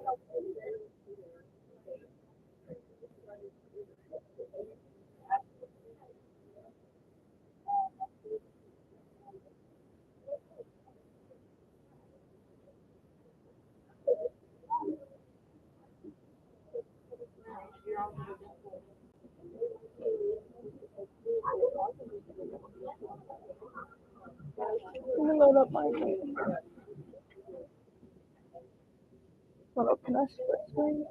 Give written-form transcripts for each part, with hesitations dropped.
Let me load up my game. Hold up, can I split screen?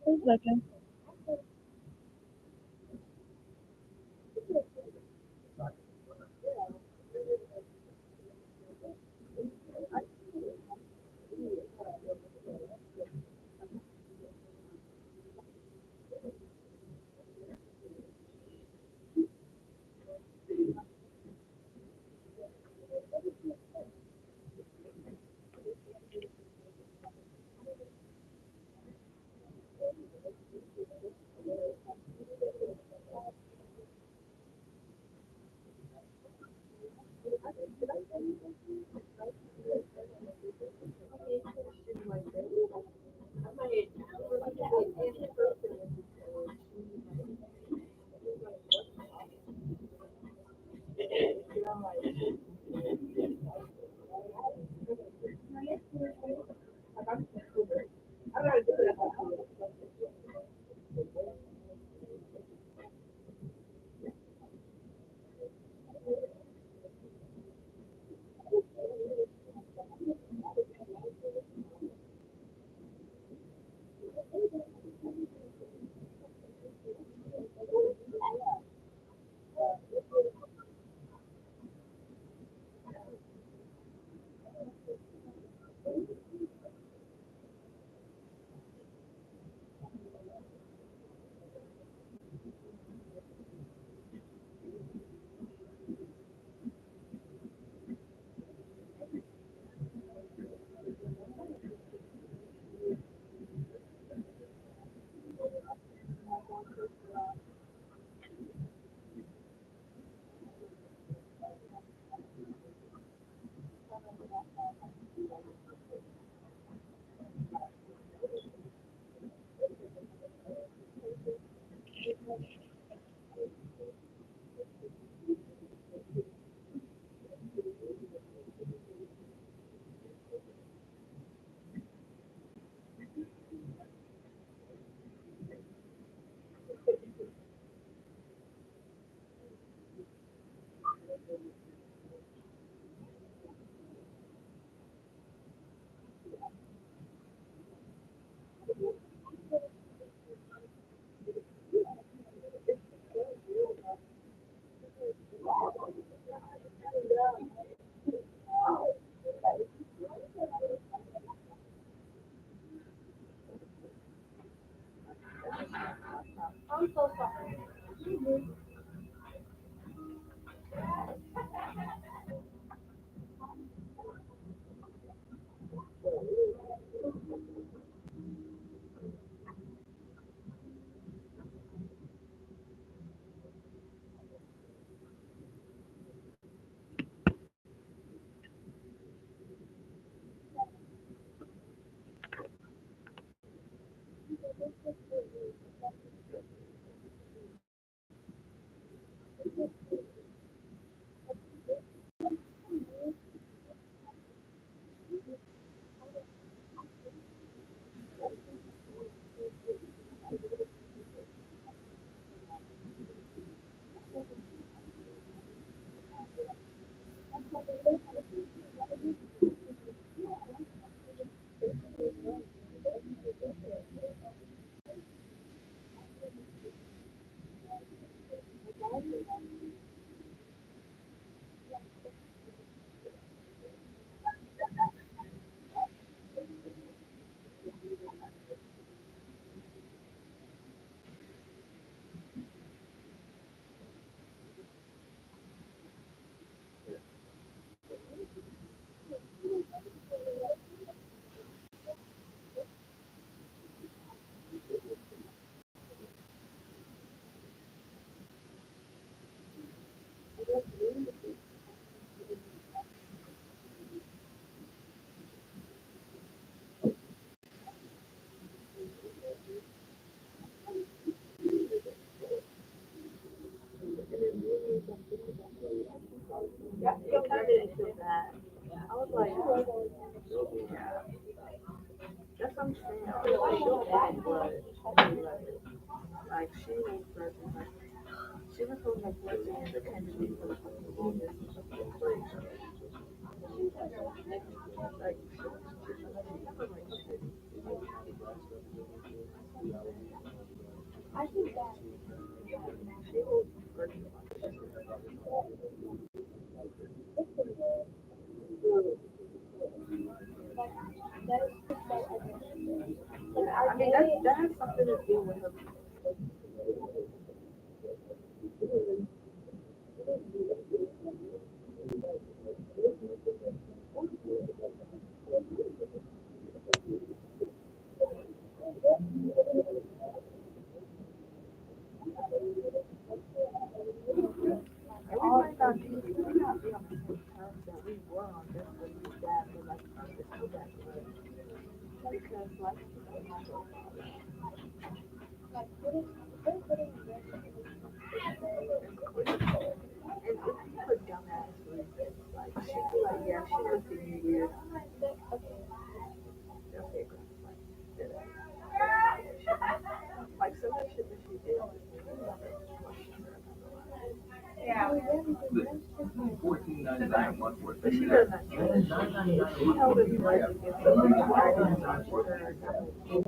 One second. like, yeah, that's what I'm saying. Like, she'll get blood. Like, she was virgin. Like, she was holding a virgin in the country for the longest. Like, she never like shit. She was virgin like shit. Yeah, I mean that has something to do with her. And we might not be on the same terms that we were on just with his dad, but like it's still that good because like and if you put dumbass reasons, like she'd be like, yeah, she was being weird. They'll say like, did it? Like some of the shit that she did. But she does not know. She held a grudge against somebody who I didn't touch her. That's what I'm saying.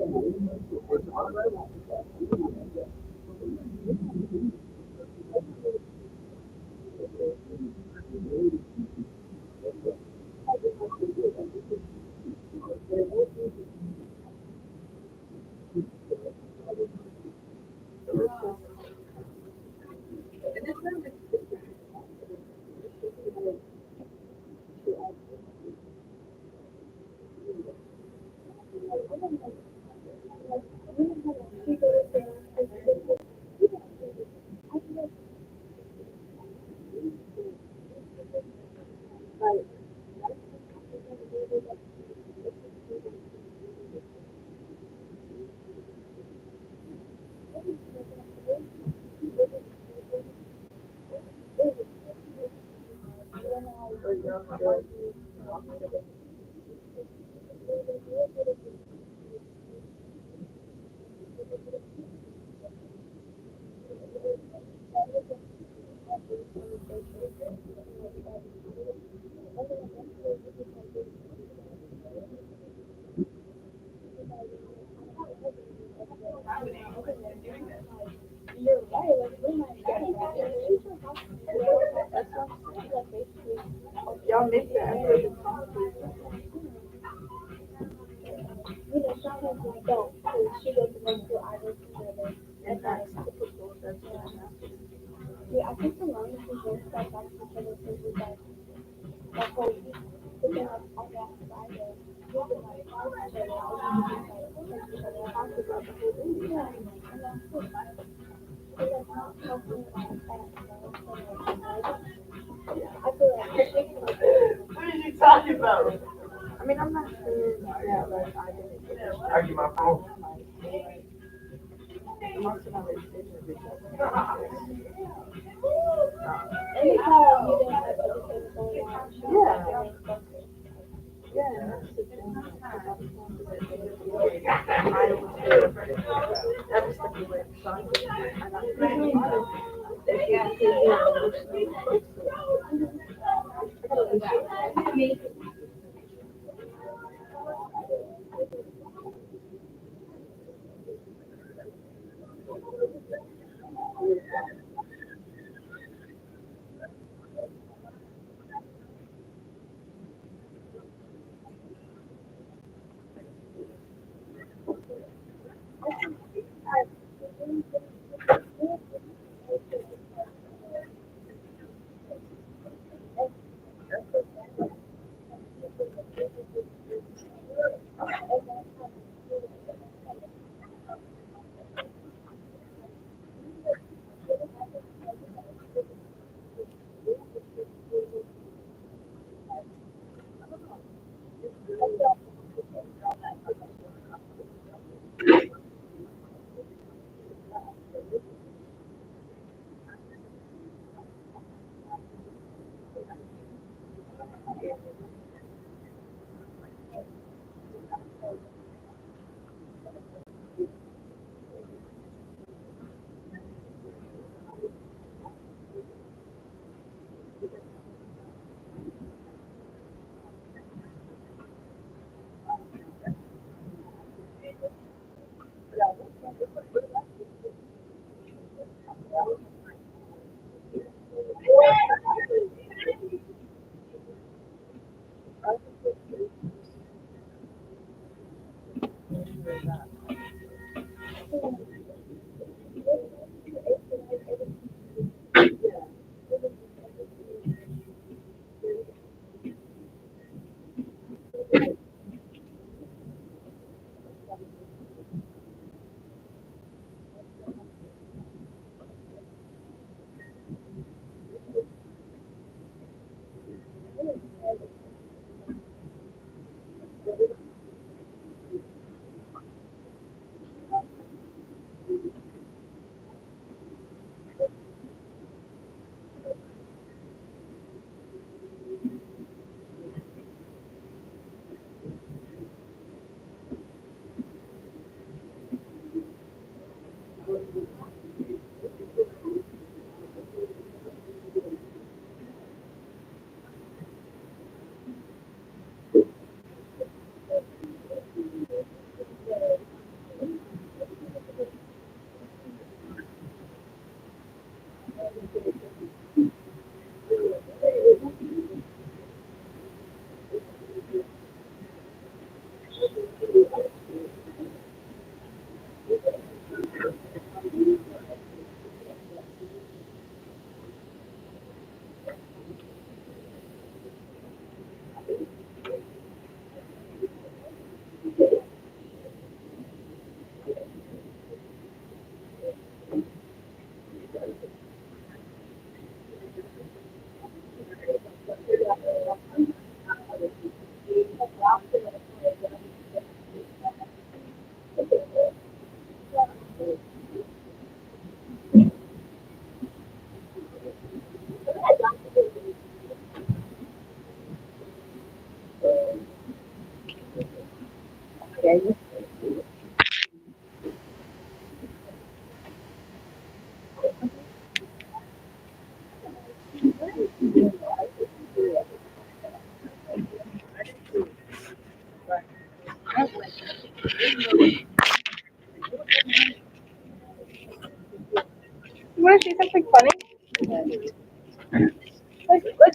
Y'all make the effort to talk to each other. And that's typical. That's what happens. Talk about the whole thing. What are you talking about? I mean, I'm not saying that like I didn't get it. I get my phone. Most of my decisions because yeah, yeah, and that's the thing. Because I was going through that thing. I was every step of the way. So I got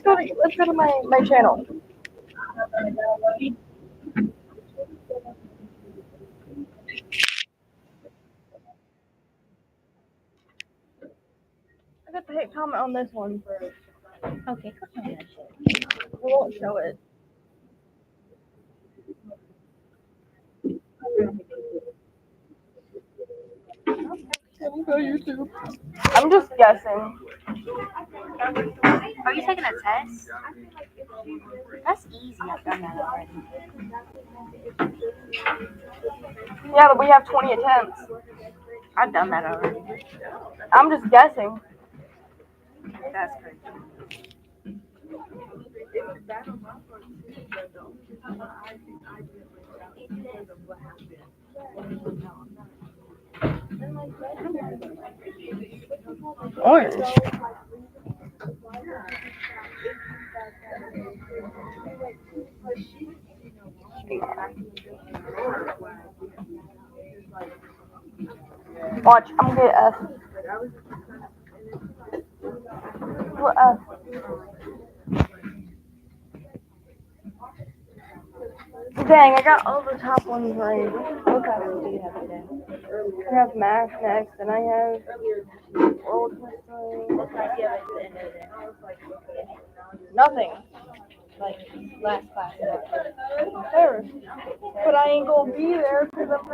let's go to my channel. I got to hit comment on this one first. Okay, click on that shit. I won't show it. YouTube. I'm just guessing. Are you taking a test? That's easy. I've done that already. Yeah, but we have 20 attempts. I've done that already. I'm just guessing. That's crazy. Orange. Watch, I'm gonna get F. What F? Dang, I got all the top ones right. What classes do you have today? I have math next, and I have world history. What class do you have at the end of the day? Nothing. Like last class. There. But I ain't gonna be there because I'm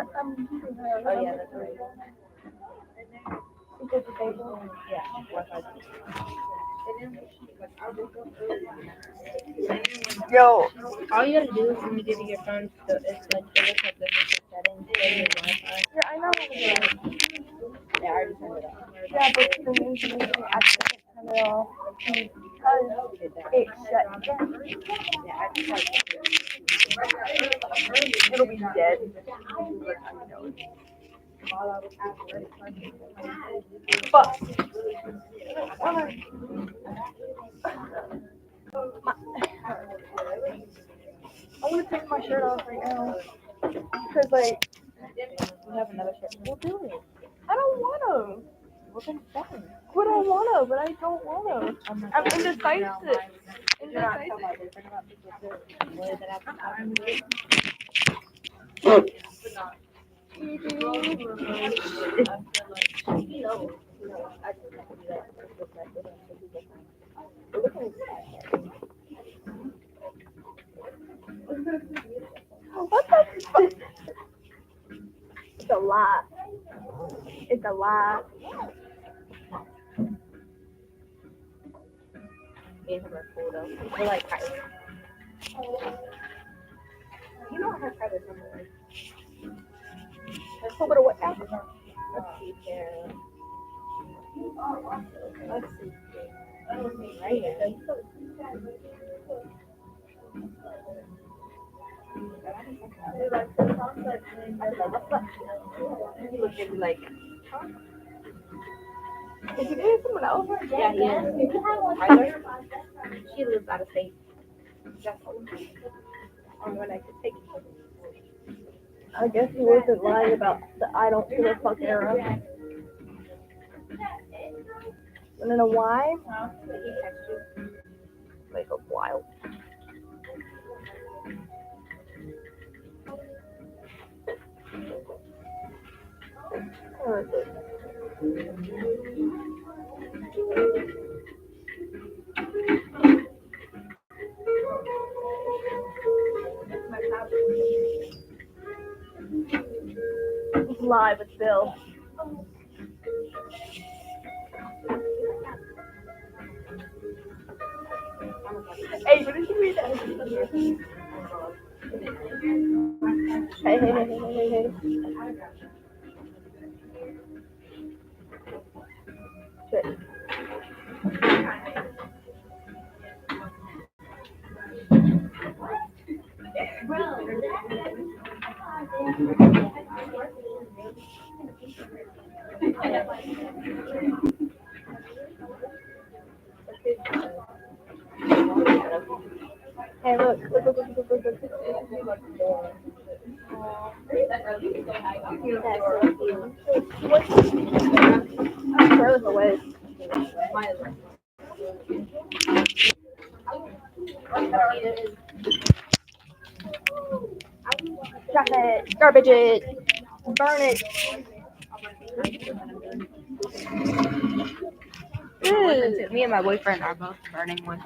Oh yeah, that's right. Get the table. Yeah. Yo, All you gotta do is when you get to your phone, it's like it looks like this is the settings for your Wi-Fi. yeah, I know. Yeah, I already turned it off. Yeah, but the news I can't turn it off because it shut down. Yeah, I just have It'll be dead. But I want to take my shirt off right now because like we have another shirt. We'll do it. I don't wanna. We're gonna start. But I wanna, but I don't wanna. I'm indecisive. You're not talking Indecisive. about different about people too. What is that happening? What the fuck? It's a lie. It's a lie. Me and him are cool though. We're like private. You know I have private somewhere. Let's hope it what now? Let's see here. Let's see. Right here. He looked at me like, Is he dating someone else? yeah, he is. Tyler. She lives out of state. That's on when I could take it. I guess he wasn't lying about the I don't give a fuck era. Wanna know why? He texted you. Like a while. Where is it? It's live, it's Bill. Hey, what did you read that? Hey. Shit. Hey, look. Throw this away. Trash it, garbage it, burn it. Me and my boyfriend are both burning one.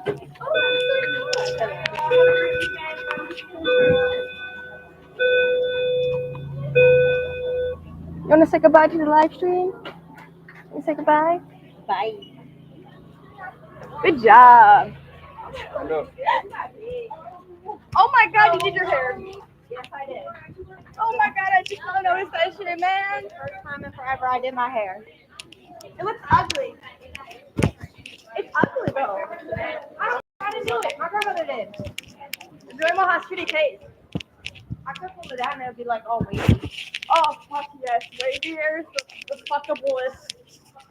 You want to say goodbye to the live stream? You say goodbye? Bye. Good job. Oh my god, you did your hair. Yes, I did. Oh my god, I just now noticed that shit, man. First time in forever I did my hair. It looks ugly. It's ugly though. I didn't do it. My grandmother did. Grandma has shitty taste. I could pull it out and it would be like all wavy. Oh fuck yes, wavy hair is the fuckablest.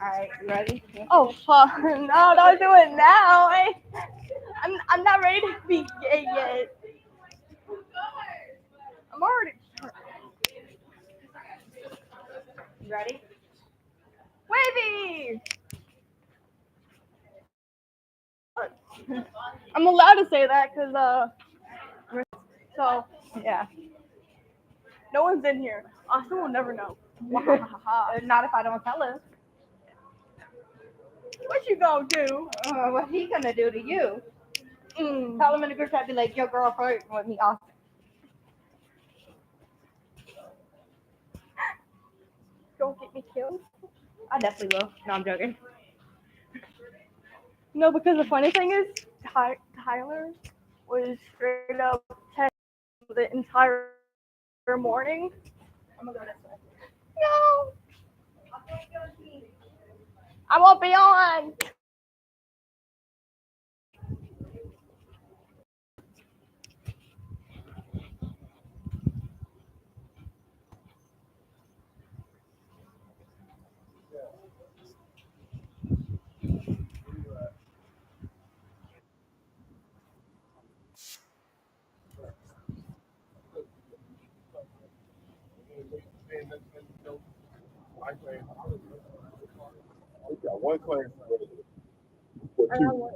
Alright, you ready? Oh fuck, no, don't do it now. I'm not ready to be gay yet. I'm already You ready? wavy. I'm allowed to say that because so yeah, no one's in here. Austin will never know. Not if I don't tell him. What you gonna do? What he gonna do to you? Mm. Tell him in the group chat, be like, your girl flirting with me off. Don't get me killed. I definitely will. No, I'm joking. No, because the funny thing is, Tyler was straight up texting the entire morning. I'm gonna go this way. No, I won't be on. We got one class for two.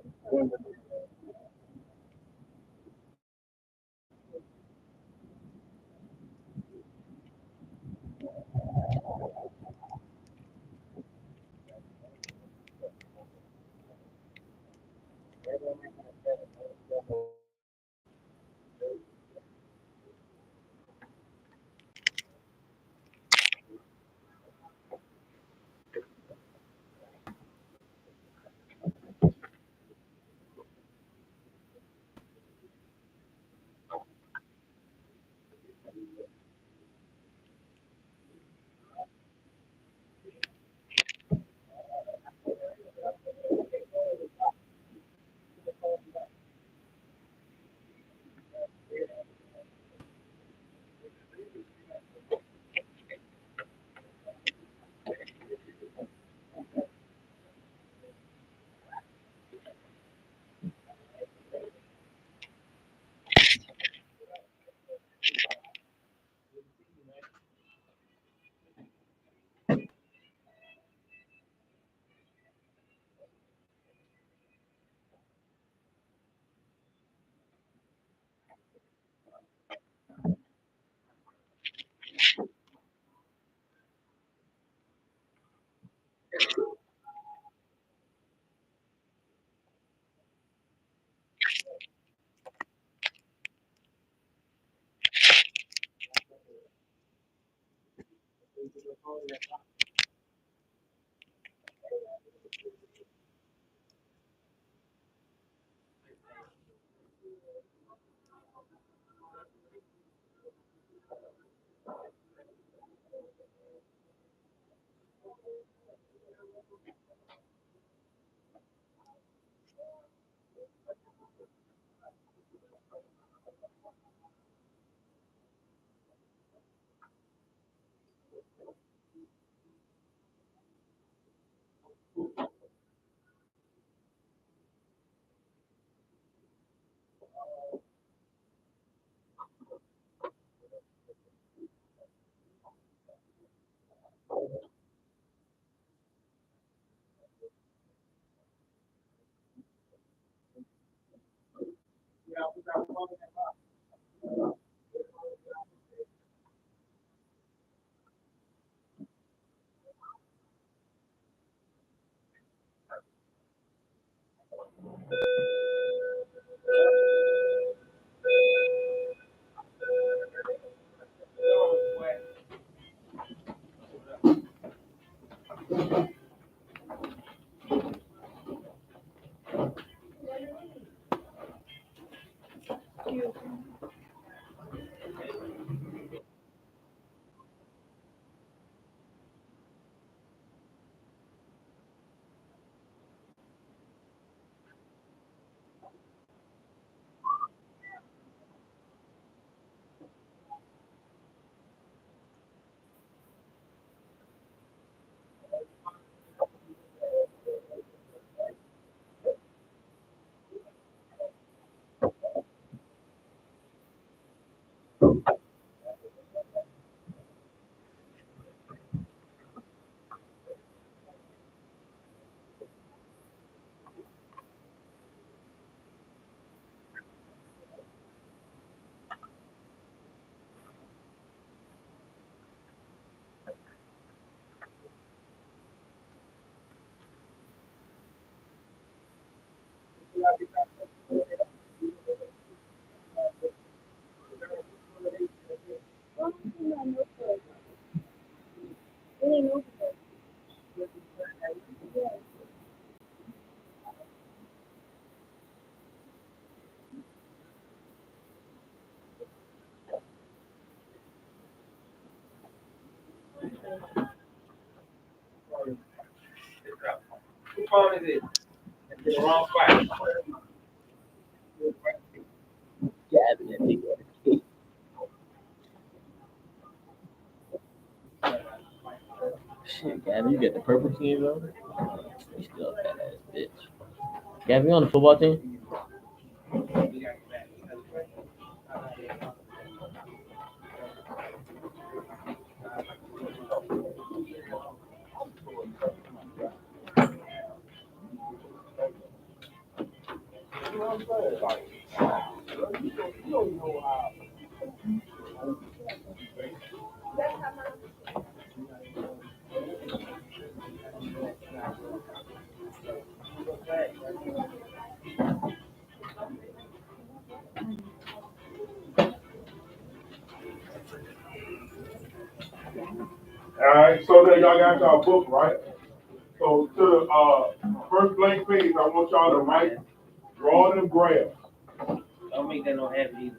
Whose phone is it? It's the wrong spot. Gavin and nigga. Shit, Gavin, you get the purple team, bro. You still a fat ass bitch. Gavin, you on the football team? All right, so then y'all got y'all book, right? So to the first blank page, I want y'all to write, draw them graphs. Don't make that no heavy either.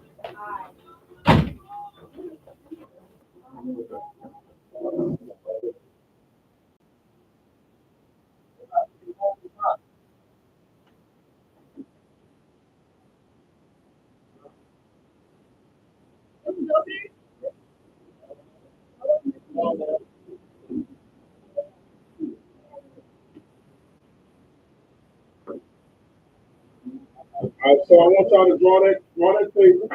All right, so I want y'all to draw that table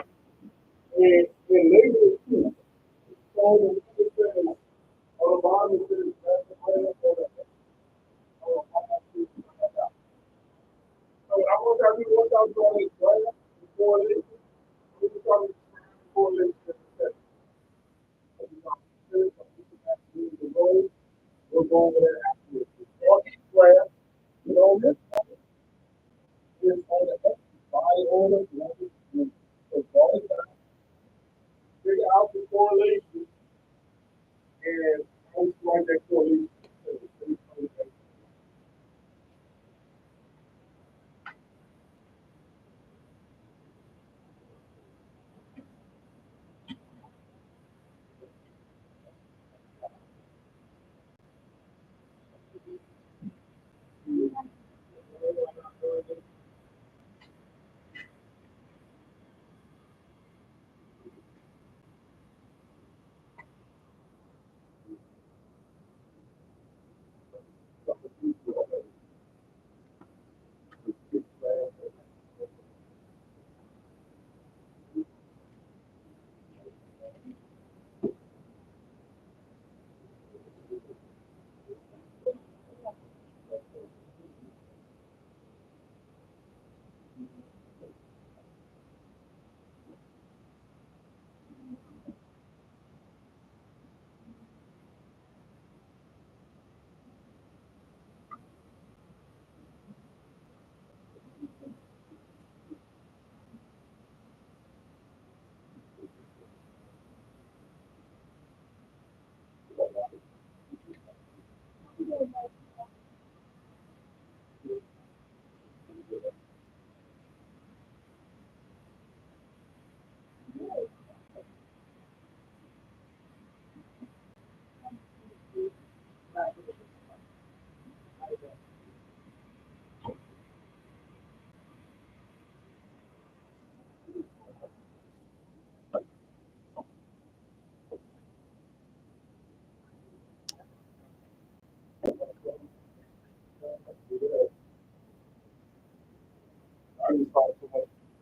and label it too. So it says, on the bottom it says, that's the graph or the so I want y'all to draw this graph before this. We can start with correlation and effect. We'll go over that afterwards. Draw each graph, you know, this is on the X, body order, so draw it down, figure out the correlation, and always write that correlation.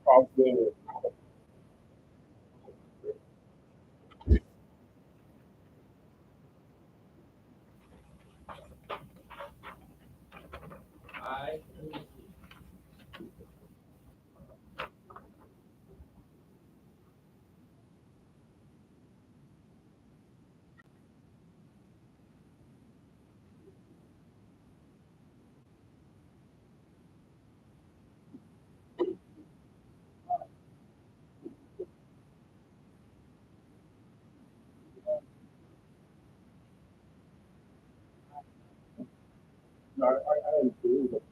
probability. Alright. No, I didn't believe it.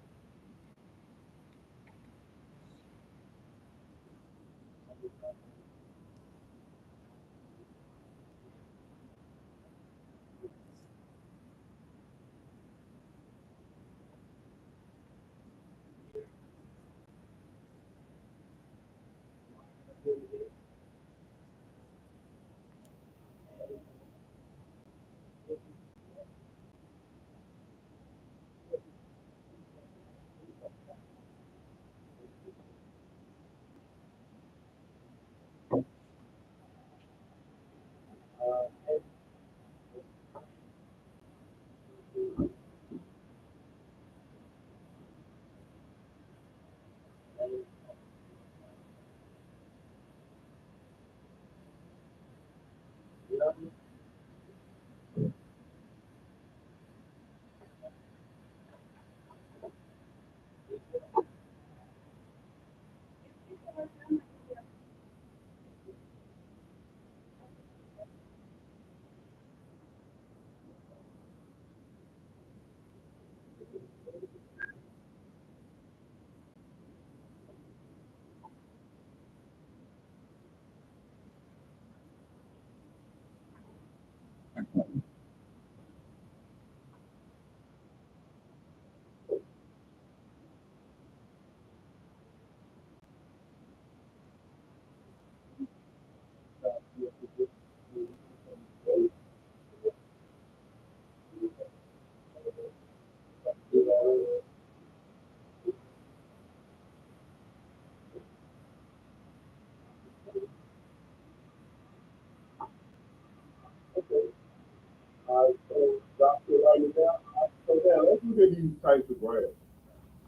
So, Dr. Write down. So now let's look at these types of graphs.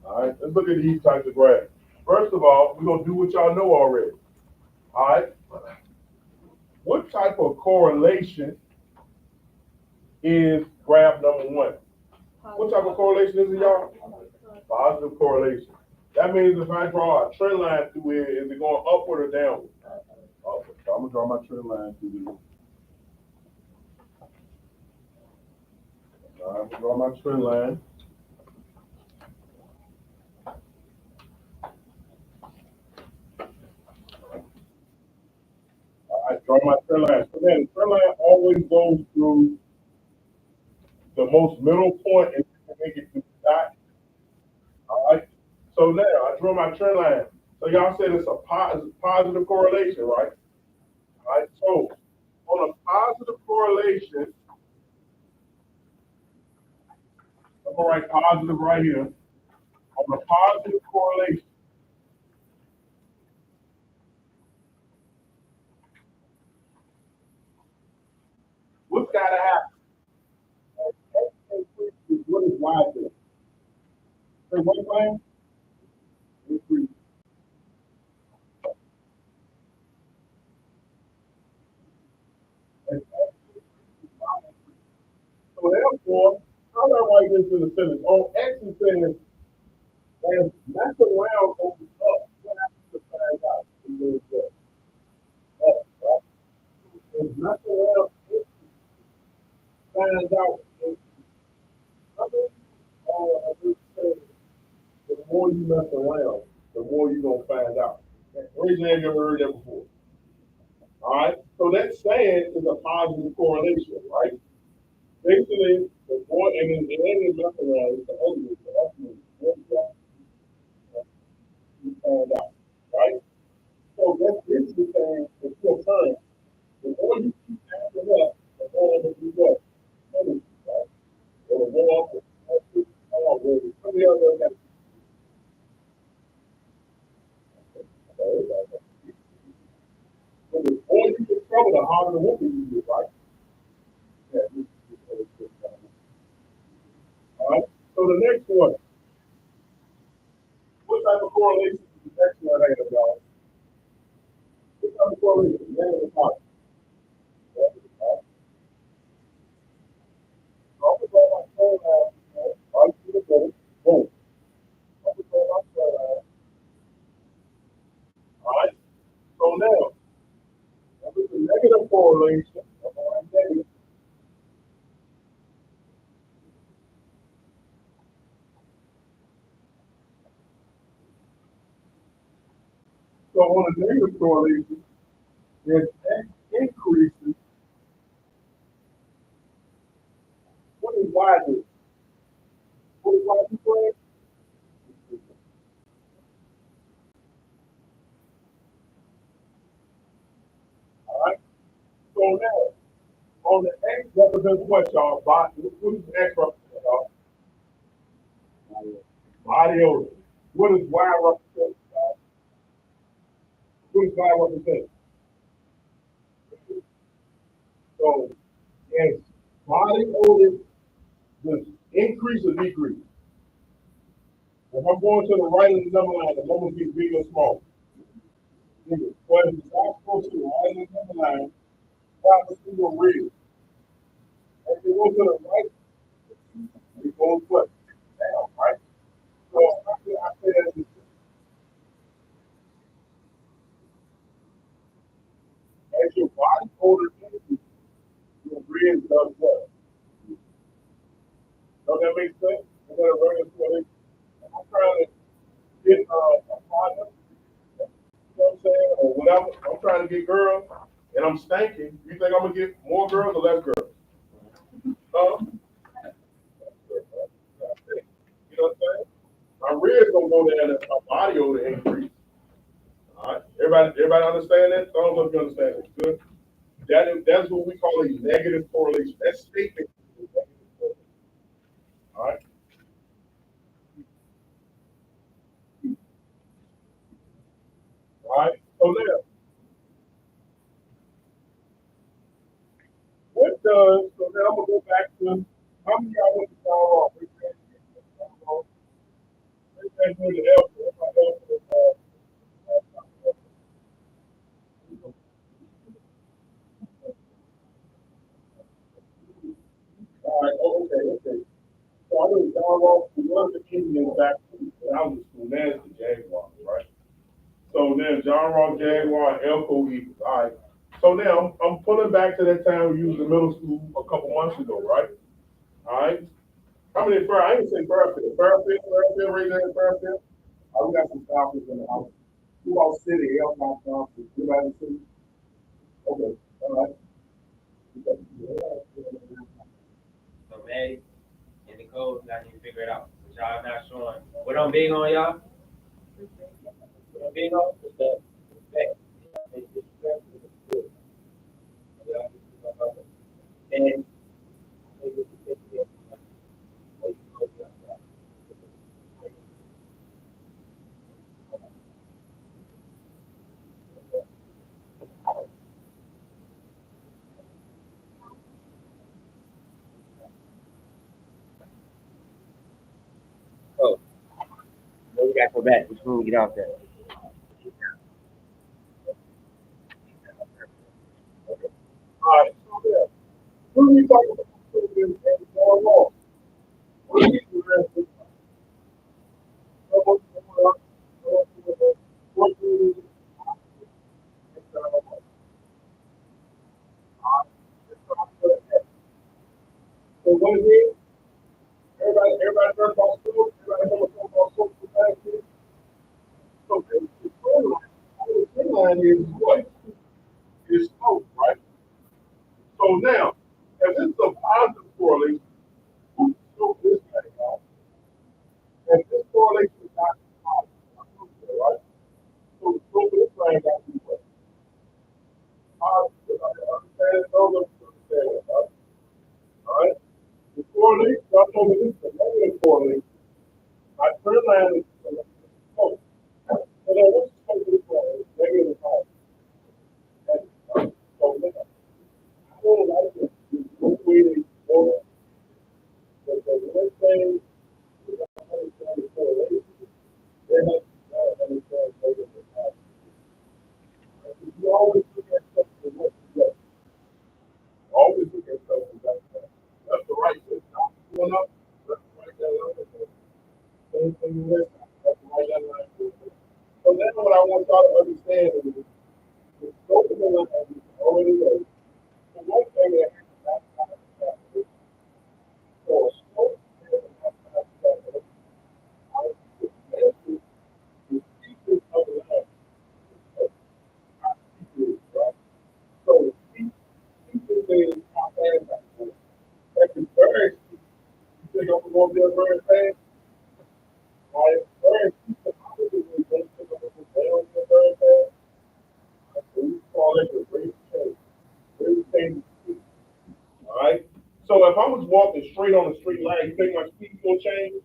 All right, let's look at these types of graphs. First of all, we're gonna do what y'all know already. All right, what type of correlation is graph number one? What type of correlation is it, y'all? Positive correlation. That means if I draw a trend line through it, is it going upward or downward? Upward. So I'm gonna draw my trend line through this. All right, I'm gonna draw my trend line. I draw my trend line. So then the trend line always goes through the most middle point and make it to the dot. All right. So now I draw my trend line. So y'all said it's a positive correlation, right? All right. So on a positive correlation, I'm gonna write positive right here. On a positive correlation, what's gotta happen? X increases, what is Y doing? Say what plan? Increase. And X increases, Y increases. So therefore, how do I write this in the sentence? On X is saying, as mess around goes up, what happens to find out? It goes up, right? As mess around finds out, I just say, the more you mess around, the more you're gonna find out. Raise your hand, you ever heard that before? All right. So that saying is a positive correlation, right? Basically, the more and then any mess around is the ugly, the ugly, you find out, right? So that's basically saying if you're current, the more you keep acting up, the more it will be what? Energy, right? Or the more some of the other hotter the winter you get, right? Yeah, all right. So the next one, what type of correlation is the next one have, y'all? What type of correlation? Negative hot. Negative hot. So I'm gonna go my phone out, right to the middle. Boom. I'm gonna go my phone out. All right. So now, that is a negative correlation. I'm going negative. So on a negative correlation, there's X increases. What is Y do? What is Y do for us? All right. So now, on the X represents what, y'all? Body. What is X represent, y'all? Body odor. What does Y represent, y'all? What does Y represent? So, is body odor just increase or decrease? If I'm going to the right of the number line, the numbers get big or small. But if it's not supposed to the right of the number line, why the single red? If you go to the right, it goes what? Down, right? So I say that as your body odor increases, your red does what? Does that make sense? Is that a regular explanation? I'm trying to get a partner, you know what I'm saying, or whatever. I'm trying to get girls, and I'm stinking. You think I'm gonna get more girls or less girls? Uh, you know what I'm saying? My red's gonna go down and my body odor increase. All right. Everybody understand that? Thumbs up if you understand it. Good. That's what we call a negative correlation. That statement is a negative correlation. All right. All right. So now, what does so now I'm gonna go back to how many of y'all went to John Ross? Raise your hand. Raise your hand to the L. All right. Oh, okay. Okay. So I know John Ross was the Indian back when I was in school. Now it's the Jaguars, right? So then John Rock Jaguar and Elko Eagles. All right. So now I'm pulling back to that time we used in middle school a couple months ago, right? All right. How many Fair? I ain't say Fairfield. Fairfield, right there in Fairfield. We got some Falcons in the house. Who all city? Elko Falcons. Anybody in the city? Okay. All right. So Maddie and Nicole, now you figure it out. But y'all not showing. What I'm big on, y'all? What I'm big on is the respect. It's respect for the school. And oh, no, we gotta go back. Which one we get off that? All right. So yeah. Who are we talking about? John Ross. What are you doing? What do you So what it is, everybody heard about school, everybody heard about school last year. So the trend line is what? Is smoke, right? So now, if this is a positive correlation, who smoke this thing out? If this correlation is not positive, right? So the smoke of this thing got to be what? Positive. I understand it, those of us understand it, right? All right? The correlation, I told you this is a negative correlation. My trend line is smoke. So then what's the smoke of this one? It's negative positive. So, yeah. understanding is the scope of the land is already laid. So one thing that happens outside of that is for a scope and outside of that, I would mention the features of the land. So, right? So, features is how fast I go. That can vary. You think I'm going to be a very fast? Right? Very people, how do they think I'm going to be very fast? So we call it the rate change. Rate change speed. All right. So if I was walking straight on the straight line, you think my speed will change?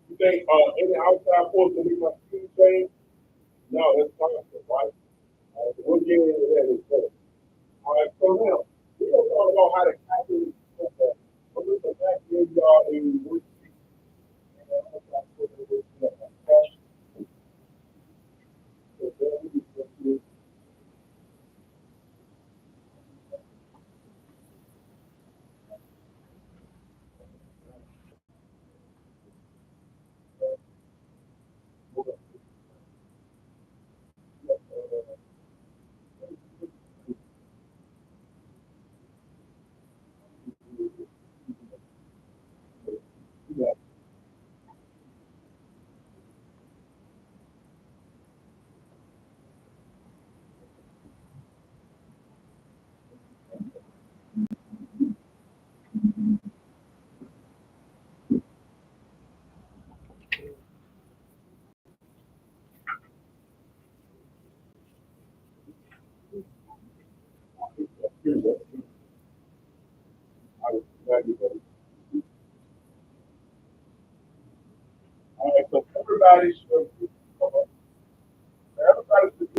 You think any outside force will make my speed change? No, that's constant, right? So we'll get into that in a second. All right. So now we're gonna talk about how to calculate that. So this is actually a worksheet. And I'm gonna put it in the question. So there we go. Yeah. I was glad you said it. All right, so everybody should be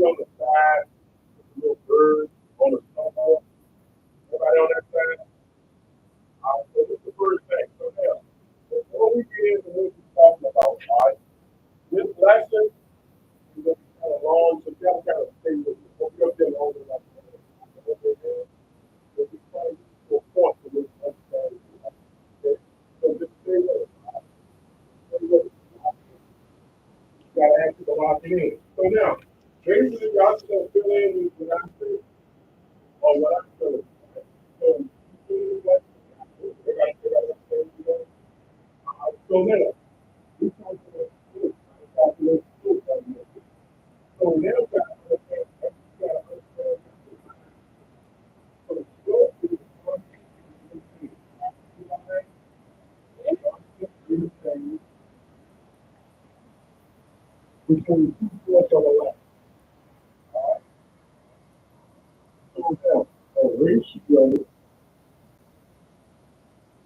on the side with the little bird on the snowball. Everybody on that side. All right, so this is the first thing. So now, before we get into what we're talking about, all right, this lesson is going to be kind of long, so y'all kind of stay with me. Don't be up there long enough. Okay, man? But we try to get to a point to this understanding. Okay? So just stay with us. All right? Stay with us. You gotta ask people lock it in. So now, basically, y'all just gonna fill in with what I say or what I feel. So, you feel like everybody understand, you know? So now, we talk about this. We talk about this. So now, you gotta understand. You gotta understand. So the scope is one thing. Between two points on the left. All right. So now, a ratio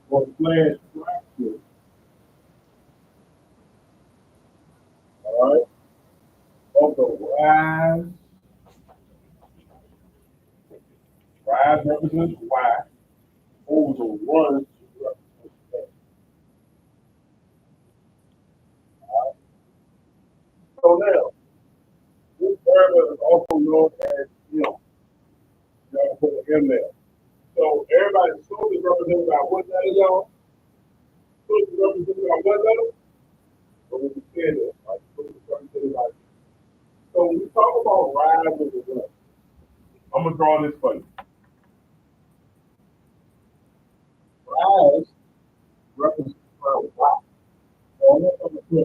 or slash fraction. All right. Of the rise represents y over the run represents x. All right. So now, this variable is also known as m. You gotta put an m there. So everybody, slope is represented by what letter, y'all? Slope is represented by what letter? So we can say this, right? Slope is represented by. So when we talk about rise over run, I'm gonna draw this for you. Rise represents by y. So I'm gonna put y.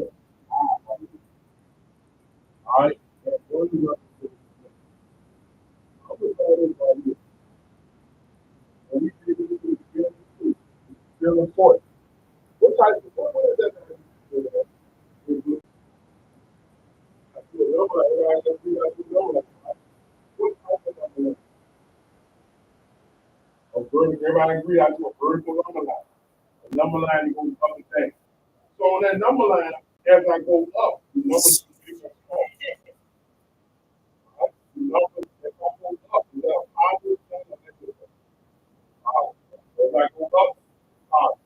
All right. And what is represented? I'm gonna call this by you. And we see this is still important. What type of what is that? I see a number. I see a number. What type of number? A vertical. Everybody agree I do a vertical number line. A number line that goes up and down. So on that number line, as I go up, the numbers become small. Right? The numbers as I go up, you have positive and negative. As I go up, positive.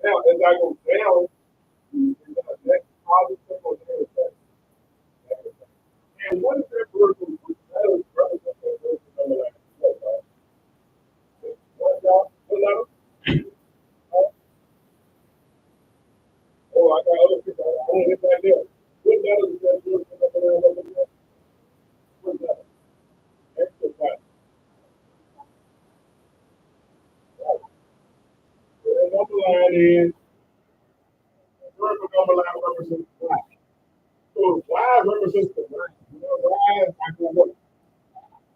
Now as I go down, you have next positive or negative. And what is that vertical? That is represent that vertical number line. What y'all? What letter? Oh, I got other people. I want to hit that there. What letter line is vertical number line represents the y. So y represents the y. You know, y is like a what?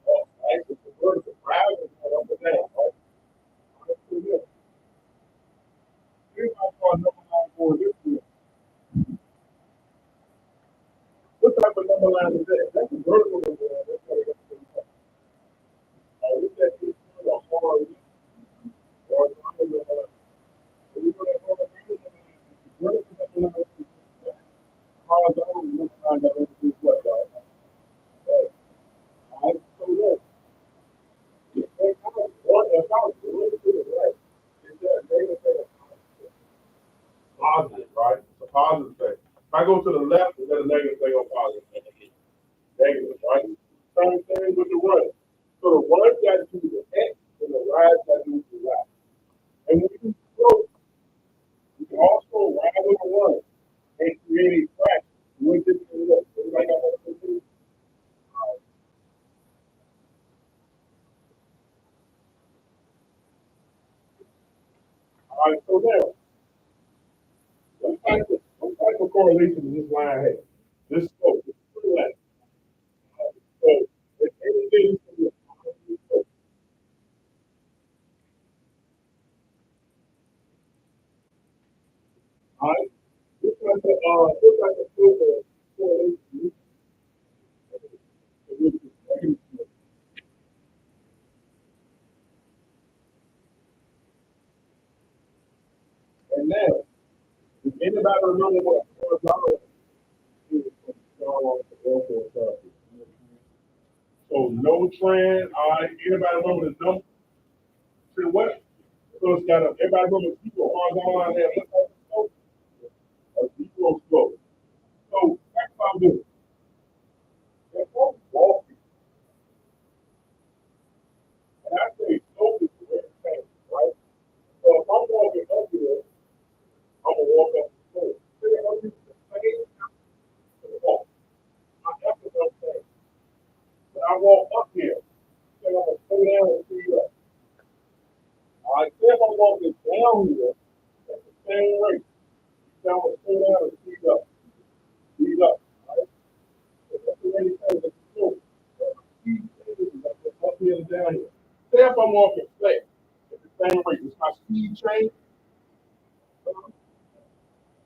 Right? It's the vertical. Y is up and down, right? Let's do this. Here's how far number line going this way. What type of number line is that? That's a vertical number line. That's what it represents. Look at this one, a hard or a normal number line. So you know that number line is vertical number line represents horizontal number line that represents what, right? Right. All right. So look. If I was going to the right, it's that negative positive, right? It's a positive thing. If I go to the left, is that a negative thing or positive? Negative, right? Same thing with the right. So the right got to do the X and the right got to do the Y. And when you float, you can also ride with the one and create a track with this and that. Everybody got what I'm saying? All right, so now, what type of correlation does this line have? This slope, this true line. So if anything from the all right, this type of correlation, and now, if anybody remember what horizontal is from the airport traffic? So no trend, all right, anybody remember the number? Say what? So it's got a, everybody remember zero horizontal line there, what type of slope? A zero slope. So that's what I'm doing. If I'm walking, and I say slope is the red thing, right? So if I'm walking up here, I'm gonna walk up the slope. Say I'm using the same to walk. My effort don't change. When I walk up here, say I'm gonna slow down and speed up. All right, say if I'm walking down here at the same rate, say I'm gonna slow down and speed up, right? So that's the way it says it's slow. Speed changes like this up here and down here. Say if I'm walking flat at the same rate, does my speed change?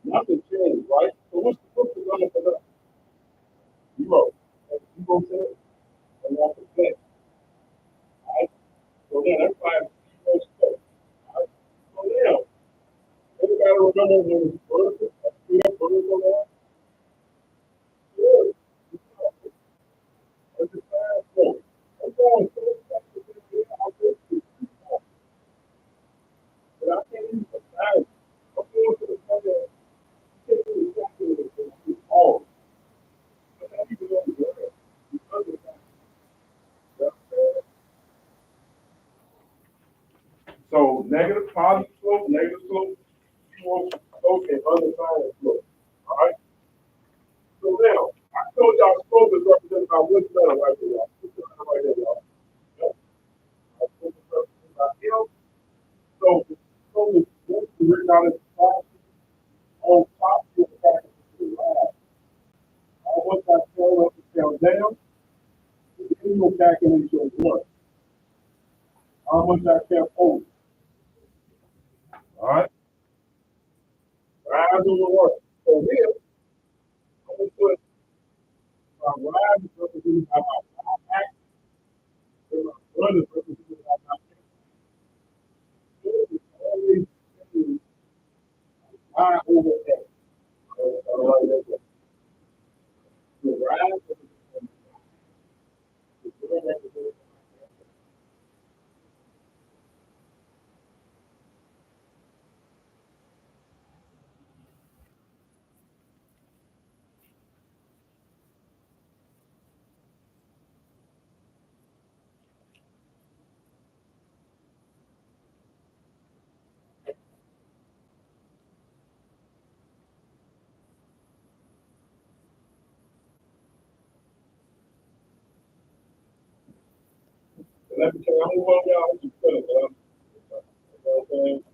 Nothing changed, right? So what's the number for that? Zero. That's zero change. And walking flat. Right? So then that's why it's zero. Right? So now, everybody remember when it's vertical, vertical line? Good. That's the fast forward. I'm going so fast to get here, I'll get to the point. But I can't use the fast. I'm going to the point that you can't do exactly what it's all. But now you can go to the because of that. So negative, positive slope, zero slope, and undefined slope. All right. So now, I told y'all slope is represented by which letter right there, y'all? Which letter right there, y'all? Yep. Slope is represented by L. So the slope is written out as top on top of the back of the line. How much I tell up and tell down, then you'll calculate your work. How much I kept over. All right. Rise over work. So here, I'm gonna put my rise is represented by my act, and my run is represented by my act. This is always Y over X. All right, that's it. So rise is represented. Let me tell you, I'm going y'all. I'm just telling you, you know what I'm saying?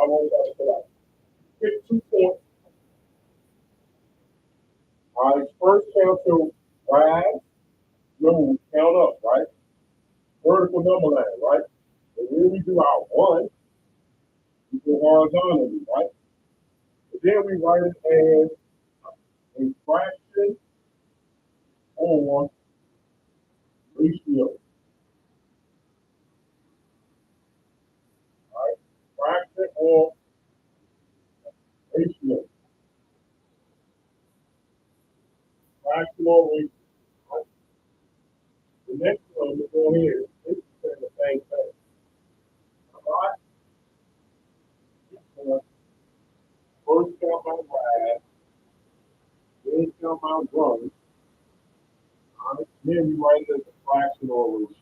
I want y'all to fill out. Pick 2 points. All right, first count to rise. Remember, we count up, right? Vertical number line, right? And when we do our one, we go horizontally, right? And then we write it as a fraction or ratio, right? Fraction or ratio. Fraction or ratio. Right? The next one, we go here. This is the same thing. All right? So, first count my rise, then count my run. All right? Then we write it as a fraction or ratio.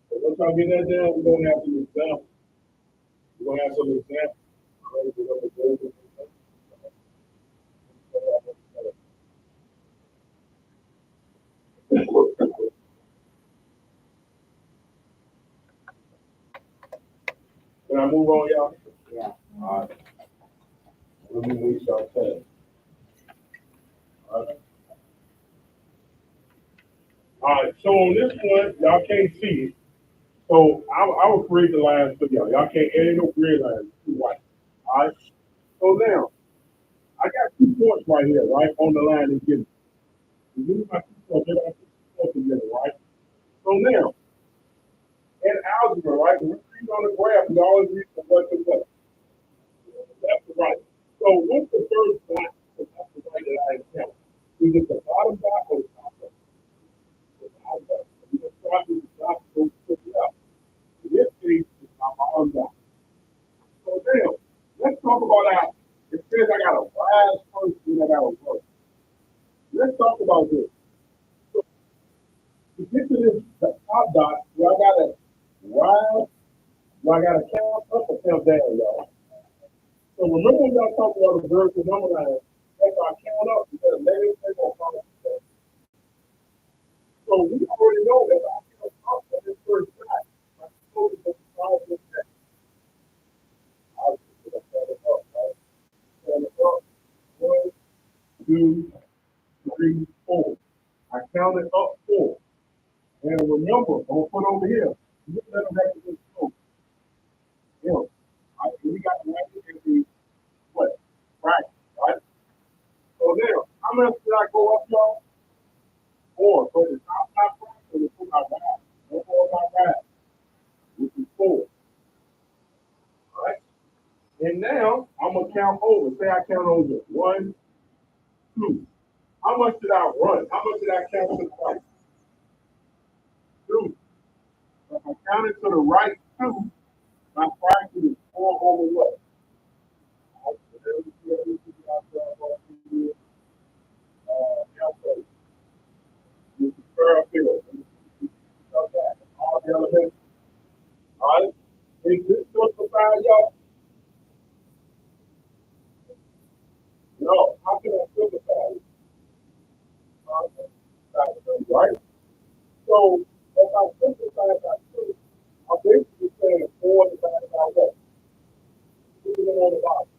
So once I get that down, we're gonna have some examples. We're gonna have some examples. All right? We're gonna go over some examples. Can I move on, y'all? Yeah. All right. Let me waste y'all time. All right. All right. So on this one, y'all can't see it. So I will create the lines for y'all. Y'all can't add no grid lines. It's too white. All right. So now I got 2 points right here, right on the line and given. You use my 2 points. I got 2 points together, right? So now in algebra, right, when we read on the graph, we always read from left to right. Left to right. So what's the first dot from left to right that I count? Is it the bottom dot or the top dot? The bottom dot. We just start with the dot and go to the up. In this case, it's my bottom dot. So now, let's talk about how it says I got a rise first, then I got a run. Let's talk about this. So to get to this the top dot, do I gotta rise? Do I gotta count up or count down, y'all? So remember when y'all talk about the vertical number line, if I count up, because negative they're gonna follow. So we already know that I count up at this first dot. I'm supposed to follow this next. I'll just count it up, right? Count it up. 1, 2, 3, 4. I counted up 4. And remember, I'm gonna put over here. You let them have to just go. You know, we got to write it in the what? Right, right? So now, how much did I go up, y'all? 4. So the top fraction is put my right. No more my right, which is 4. All right. And now I'm gonna count over. Say I count over 1, 2. How much did I run? How much did I count to the right? 2. So if I counted to the right 2, my fraction is 4 over what? All right. Is this simplified, y'all? No. How can I simplify it? Right? So if I simplify it by 2, I'm basically saying 4 divided by what? Putting it on the bottom.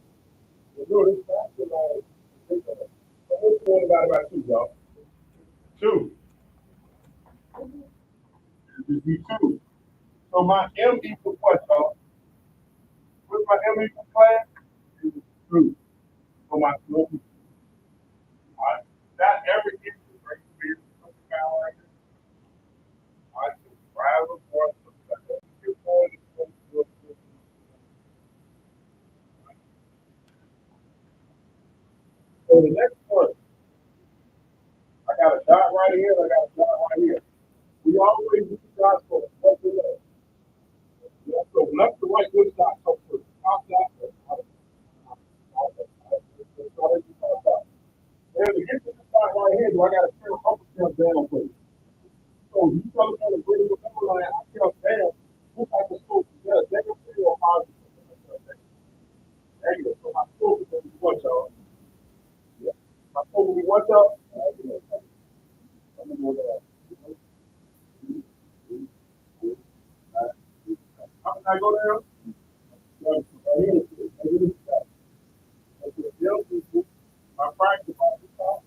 You know, this fraction line is different. So what's 4 divided by 2, y'all? 2. This is 2. So my M equals what, y'all? What's my M equals class? It's 2. So my slope is 2. All right. Not every instance right here. Like this. All right. So drive a force. So the next one, I got a dot right here, and I got a dot right here. We always use dots for what's the left. Yeah, so left to right, which dot comes first? Top dot or bottom dot? And to get to the dot right here, do I got to turn up or turn down first? So you tell me on the vertical number line, I count down. What type of slope is that? Negative or positive? Negative. So my slope is going to be what, y'all? Yeah. My slope will be what, y'all? I go down, like, right here, negative 7. And for the young people, my practice on the top,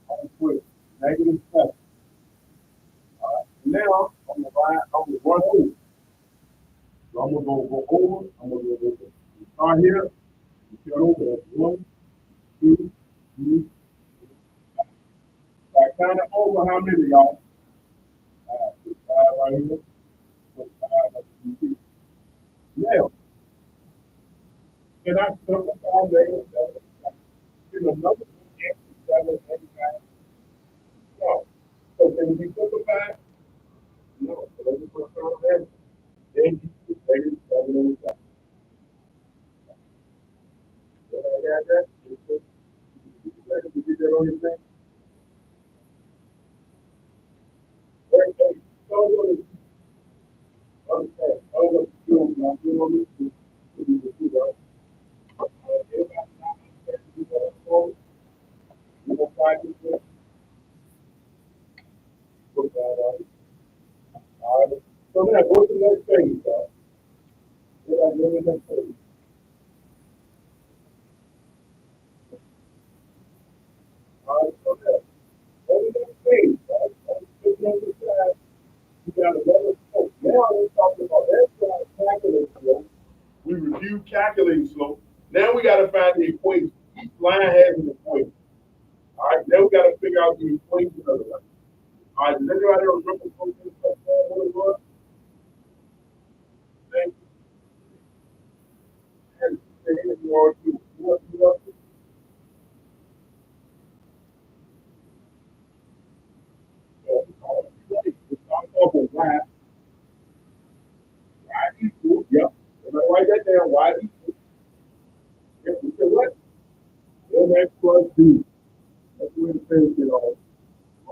I'm with negative 7. All right. Now, I'm going to run over. So I'm going to go over. I'm going to go over. Start here. You turn over. That's 1, 2, 3. I kind of over how many, y'all? 5 right here. 5 right here. Now, can I simplify negative 7? Is another 7 anytime? No. So can it be simplified? No. So let me put it on there. Then you put negative 7 anytime. So I got that. You get that on your thing? Very good. So I'm going to understand. I'm going to do now. You know this to be the two, right? Everybody not understand you got to go. You going to practice this? Put that on. All right. So now go to the next page, y'all. Go to the next page. All right. So now, go to the next page, right? Just on the side, you got another slope. Now we're talking about exercise calculating slope. We reviewed calculating slope. Now we got to find the equation. Each line has an equation. All right. Then we got to figure out the equation of the line. All right. Does anybody else remember what it was? Thank you. And if you are to what you are to, it's off of y equals, yep. Everybody write that down. Y equals, yep. We said what? MX plus B. That's the way to finish it all.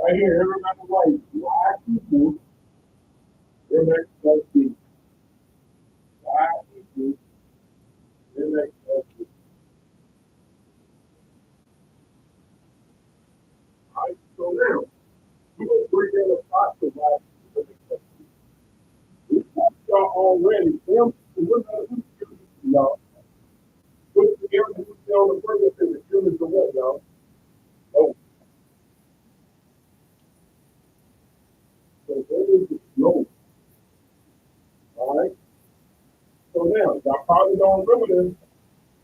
Right here, everybody write y equals MX plus B. Y equals MX plus B. All right, so now, we're going to bring in a box of y equals MX plus B. We talked about already. M, we're going to do y'all. What's the M who's on the first thing? The M is the what, y'all? Oh, so that is the slope. All right. So now, y'all probably don't remember this.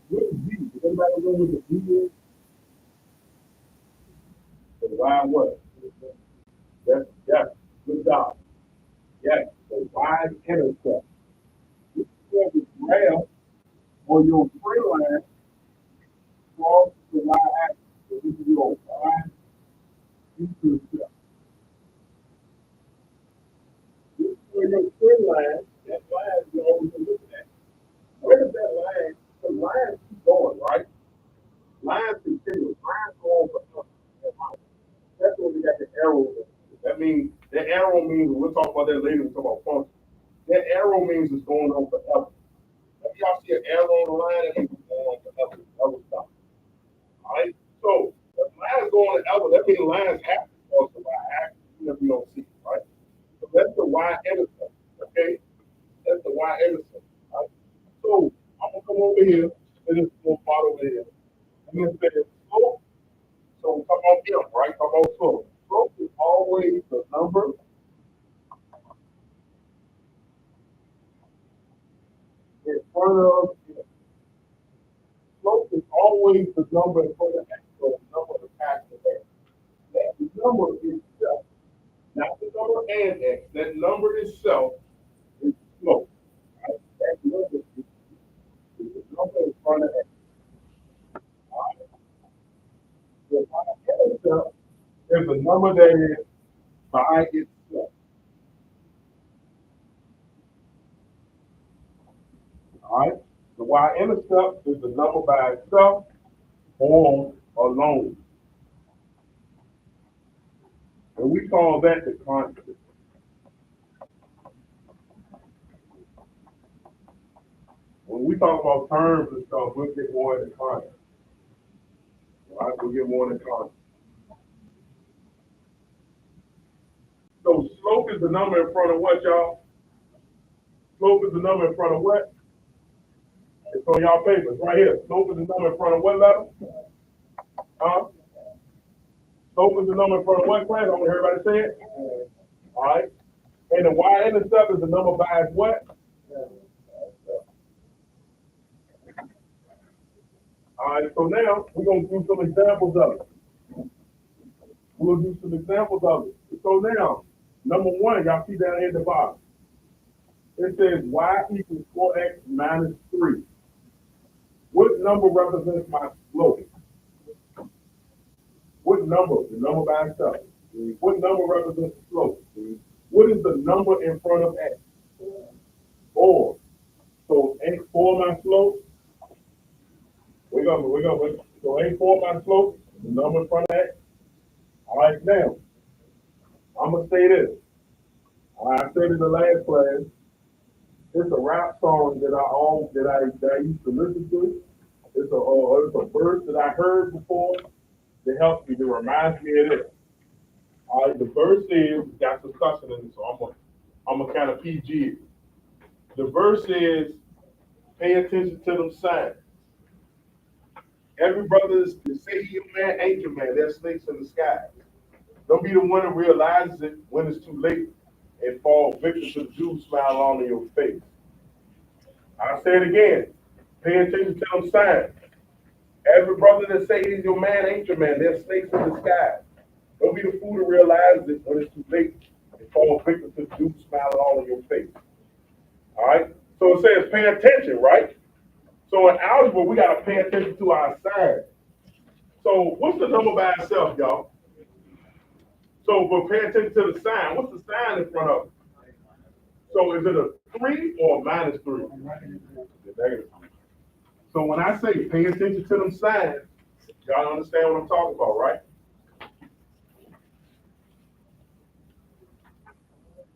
What is B? Does anybody remember what the B is? The Y what? Yes. Good job. Yes. The Y intercept. This is the graph or your tree line cross the Y axis. So this is your Y intercept. This is where your tree line, that line you always looking at. Where does that line? The lines keep going, right? Lines continue. Lines go on forever. That's what we got the arrow. That means the arrow means we'll talk about that later. We'll talk about function. That arrow means it's going on forever. If y'all see an arrow on the line, that means it's going on forever. Never stop. All right. So the lines going forever. That means lines have to cross the y axis even if you don't see it, right? So that's the y intercept. Okay. That's the y intercept. All right. So I'm gonna come over here and this little part over here. And then say slope. So come on M, right? Come on slope. Slope is always the number in front of M. Slope is always the number in front of X, so the number of passes there. That number itself, not the number and X, that number itself is slope. Right? That number is the number in front of X. Right? The y itself is the number that is by itself. All right? The y-intercept is the number by itself or alone. And we call that the constant. When we talk about terms and stuff, we'll get more into constant. All right? We'll get more into constant. So slope is the number in front of what, y'all? Slope is the number in front of what? It's on y'all papers right here. Slope is the number in front of what letter? Huh? Slope is the number in front of what class? I want to hear everybody say it. All right. And the y-intercept is the number by its what? All right. So now we're going to do some examples of it. We'll do some examples of it. So now, number one, y'all see down here at the bottom. It says y equals 4x minus 3. What number represents my slope? What number? The number by itself. What number represents the slope? What is the number in front of x? 4. So ain't 4 my slope? Wake up. So ain't 4 my slope? The number in front of x? All right, now, I'm going to say this. I said in the last class, it's a rap song that I used to listen to. It's a verse that I heard before that helps me, that reminds me of this. All right, the verse is, got some cussing in it, so I'm a kind of PG it. The verse is, pay attention to them signs. Every brother that say he a man ain't your man. There's snakes in the sky. Don't be the one that realizes it when it's too late and fall victim to the Jew smile on in your face. I'll say it again. Pay attention to them signs. Every brother that say he's your man ain't your man. There's snakes in the sky. Don't be the fool that realizes it when it's too late and fall victim to the Jew smile all in your face. All right? So it says pay attention, right? So in algebra, we got to pay attention to our signs. So what's the number by itself, y'all? So for pay attention to the sign, what's the sign in front of it? So is it a 3 or a minus 3? Negative. So when I say pay attention to them signs, y'all understand what I'm talking about, right?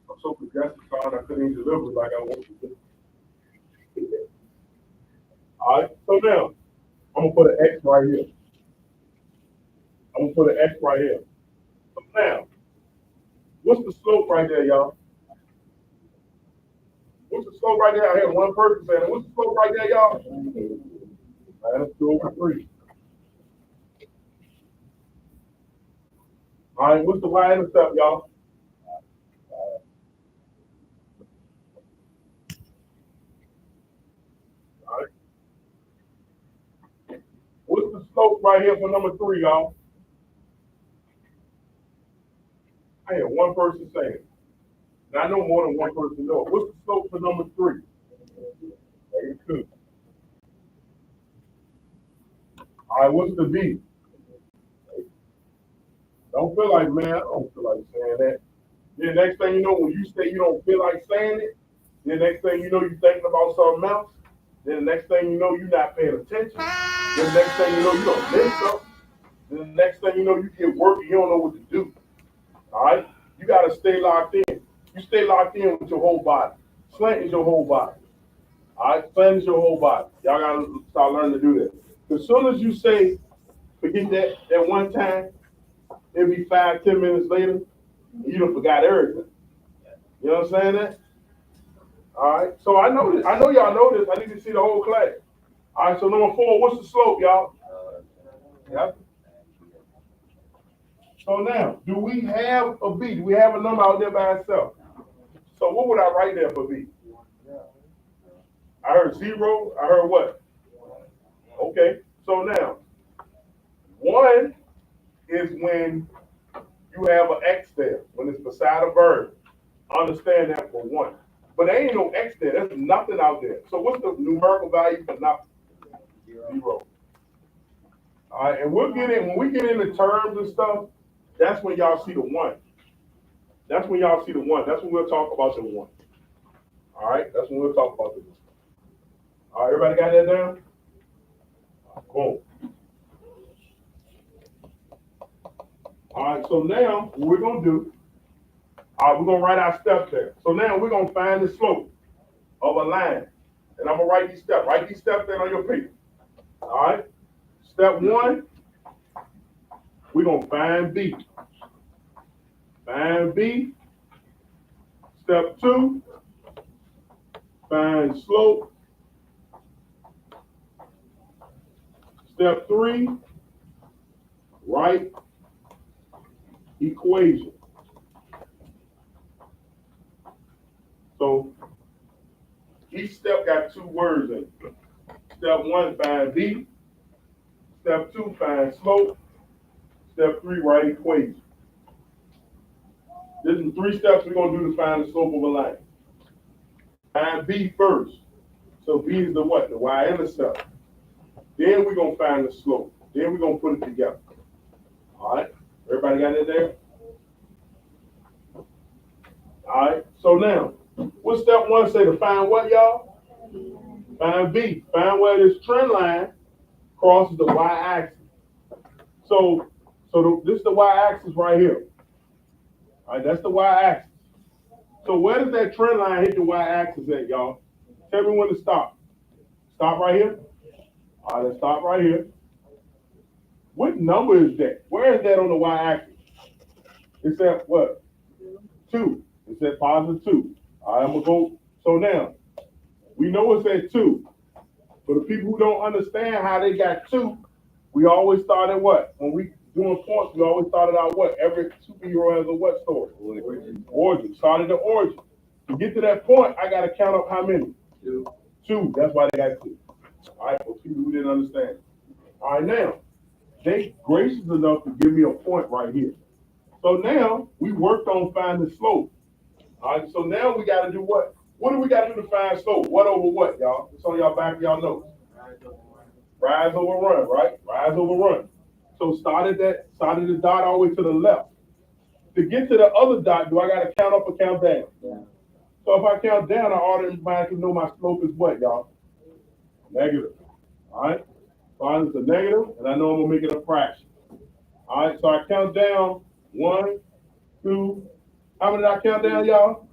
I'm so congested, Sean, I couldn't even deliver like I wanted to. All right, so now I'm gonna put an X right here. I'm gonna put an X right here. So now, what's the slope right there, y'all? What's the slope right there? I had one person saying, what's the slope right there, y'all? Minus 2 over 3. All right, what's the y-intercept, y'all? All right. What's the slope right here for number 3, y'all? I had one person saying it. Now I know more than one person know it. What's the slope for number 3? -2. All right, what's the B? Don't feel like, man, I don't feel like saying that. Then next thing you know, when you say you don't feel like saying it, then next thing you know, you're thinking about something else. Then the next thing you know, you're not paying attention. Then the next thing you know, you don't miss something. Then the next thing you know, you get work and you don't know what to do. All right? You got to stay locked in. You stay locked in with your whole body. Slant is your whole body. All right? Slant is your whole body. Y'all got to start learning to do that. As soon as you say, forget that one time, it'll be 5, 10 minutes later, you done forgot everything. You know what I'm saying? That? All right. So I know this. I know y'all know this. I need to see the whole class. All right. So number 4, what's the slope, y'all? Yep. So now, do we have a B? Do we have a number out there by itself? So what would I write there for B? I heard 0. I heard what? Okay. So now, 1 is when you have an X there, when it's beside a verb. Understand that for 1. But there ain't no X there. There's nothing out there. So what's the numerical value for nothing? 0. All right, and when we get into terms and stuff, that's when y'all see the 1. That's when y'all see the 1. That's when we'll talk about the 1. All right, that's when we'll talk about the 1. All right, everybody got that down? Boom. All right, so now what we're gonna do, we're gonna write our steps there. So now we're gonna find the slope of a line. And I'm gonna write these steps. Write these steps down on your paper. All right. Step 1, we're gonna find B. Find B. Step 2, find slope. Step 3, write equation. So each step got 2 words in it. Step 1, find b. Step 2, find slope. Step 3, write equation. This is 3 steps we're going to do to find the slope of a line. Find b first. So b is the what? The y-intercept. Then we're going to find the slope. Then we're going to put it together. All right? Everybody got it there? All right? So now, what step 1 say to find what, y'all? Find b. Find where this trend line crosses the y-axis. So this is the y-axis right here. All right, that's the y-axis. So where does that trend line hit the y-axis at, y'all? Tell me when to stop. Stop right here? All right, let's stop right here. What number is that? Where is that on the y-axis? It's at what? 2. It's at positive 2. All right, I'm going to go. So now, we know it's at 2. For the people who don't understand how they got 2, we always start at what? When we doing points, we always started out what? Every superhero has a what story? Origin. Started the origin. To get to that point, I got to count up how many? 2. That's why they got 2. All right, for people who didn't understand. All right, now, they gracious enough to give me a point right here. So now, we worked on finding the slope. All right, so now we got to do what? What do we got to do to find slope? What over what, y'all? It's on y'all back of y'all notes. Rise over run, right? Rise over run. So started the dot all the way to the left. To get to the other dot, do I got to count up or count down? Yeah. So if I count down, I automatically know my slope is what, y'all? Negative. All right? So it's a negative, and I know I'm going to make it a fraction. All right, so I count down 1, 2. How many did I count down, y'all?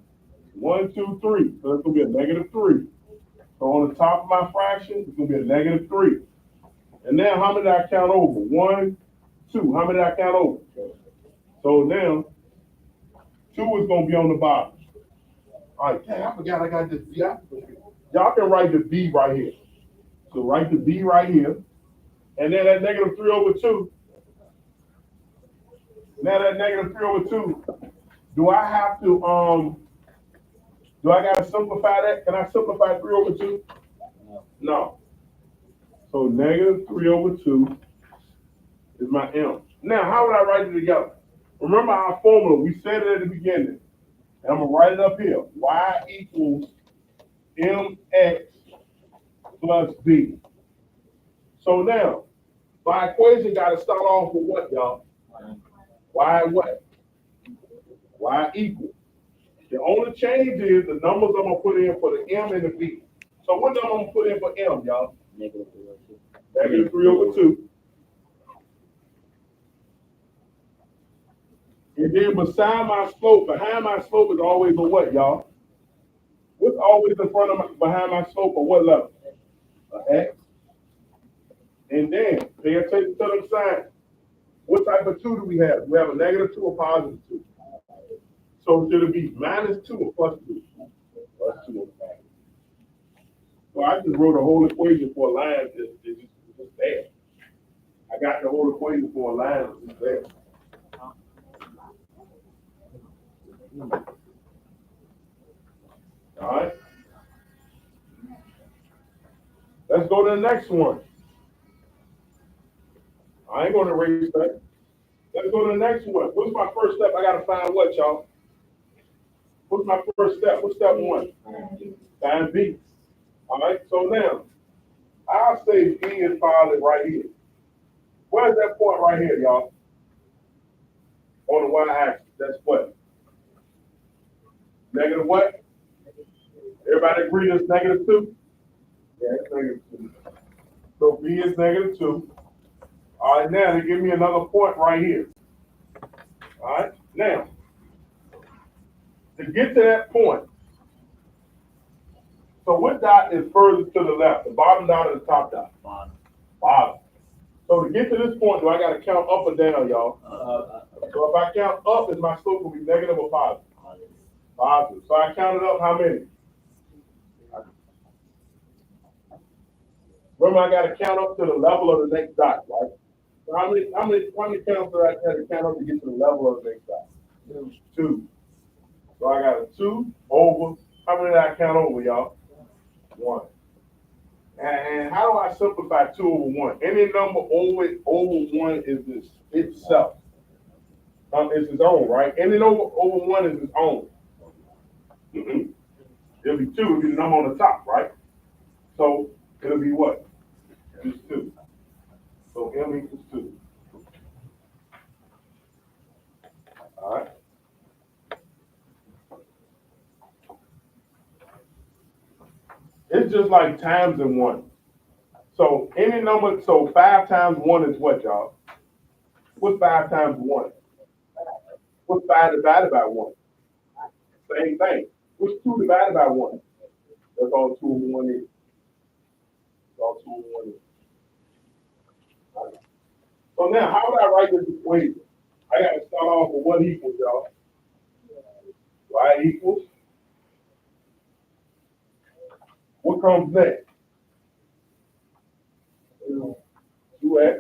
1, 2, 3. So it's going to be a negative 3. So on the top of my fraction, it's going to be a negative 3. And now, how many did I count over? 1, 2. How many did I count over? So now, 2 is going to be on the bottom. All right, dang, I forgot I got this B. Y'all can write the B right here. So write the B right here. And then that negative 3 over 2. Now that negative 3 over 2, do I have to, do I got to simplify that? Can I simplify 3 over 2? No. So negative 3 over 2 is my M. Now, how would I write it together? Remember our formula, we said it at the beginning. And I'm going to write it up here. Y equals mx plus b. So now, my equation got to start off with what, y'all? Y what? Y equals. The only change is the numbers I'm going to put in for the m and the b. So what number I'm going to put in for m, y'all? Negative 3 over 2. Negative 3 over 2. And then behind my slope is always a what, y'all? What's always in front of behind my slope or what letter? An X. And then pay attention to them signs. What type of 2 do we have? We have a negative 2 or positive 2. So should it be minus 2 or plus 2? Plus 2 on the back. So I just wrote a whole equation for a line just there. I got the whole equation for a line just there. All right. Let's go to the next one. I ain't going to erase that. Let's go to the next one. What's my first step? I got to find what, y'all? What's my first step? What's step 1? Find B. All right. So now, I'll say B is probably right here. Where's that point right here, y'all? On the y-axis. That's what? Negative what? Everybody agree it's negative 2? Yeah, it's negative 2. So B is negative 2. All right, now they give me another point right here. All right, now, to get to that point, so what dot is furthest to the left? The bottom dot or the top dot? Bottom. So to get to this point, do I got to count up or down, y'all? So if I count up, is my slope will be negative or positive? Positive. So I counted up how many? Remember, I got to count up to the level of the next dot, right? So how many counts do I have to count up to get to the level of the next dot? Two. So I got a 2 over. How many did I count over, y'all? 1. And how do I simplify 2 over 1? Any number over 1 is this itself. It's its own, right? Any number over 1 is its own. It'll be 2, it'll be the number on the top, right? So it'll be what? Just 2. So M equals 2. All right. It's just like times and 1. So any number, so 5 times 1 is what, y'all? What's 5 times 1? What's 5 divided by 1? Same thing. What's 2 divided by 1? That's all 2 over 1 is. That's all 2 over 1 is. All right. So now, how would I write this equation? I got to start off with what equals, y'all? Y equals. What comes next? 2x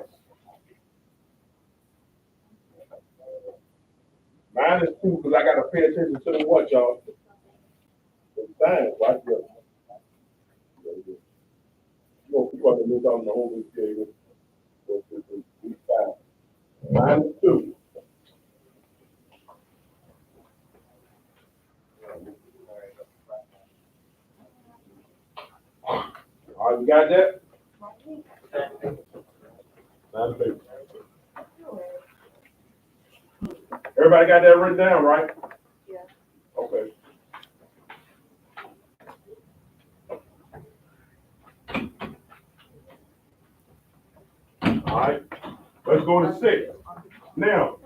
minus 2, because I got to pay attention to the what, y'all? The sign, right? You want to look on the whole equation. Minus 2. All right, you got that? Everybody got that written down, right? Yeah. Okay. All right. Let's go to 6. Now,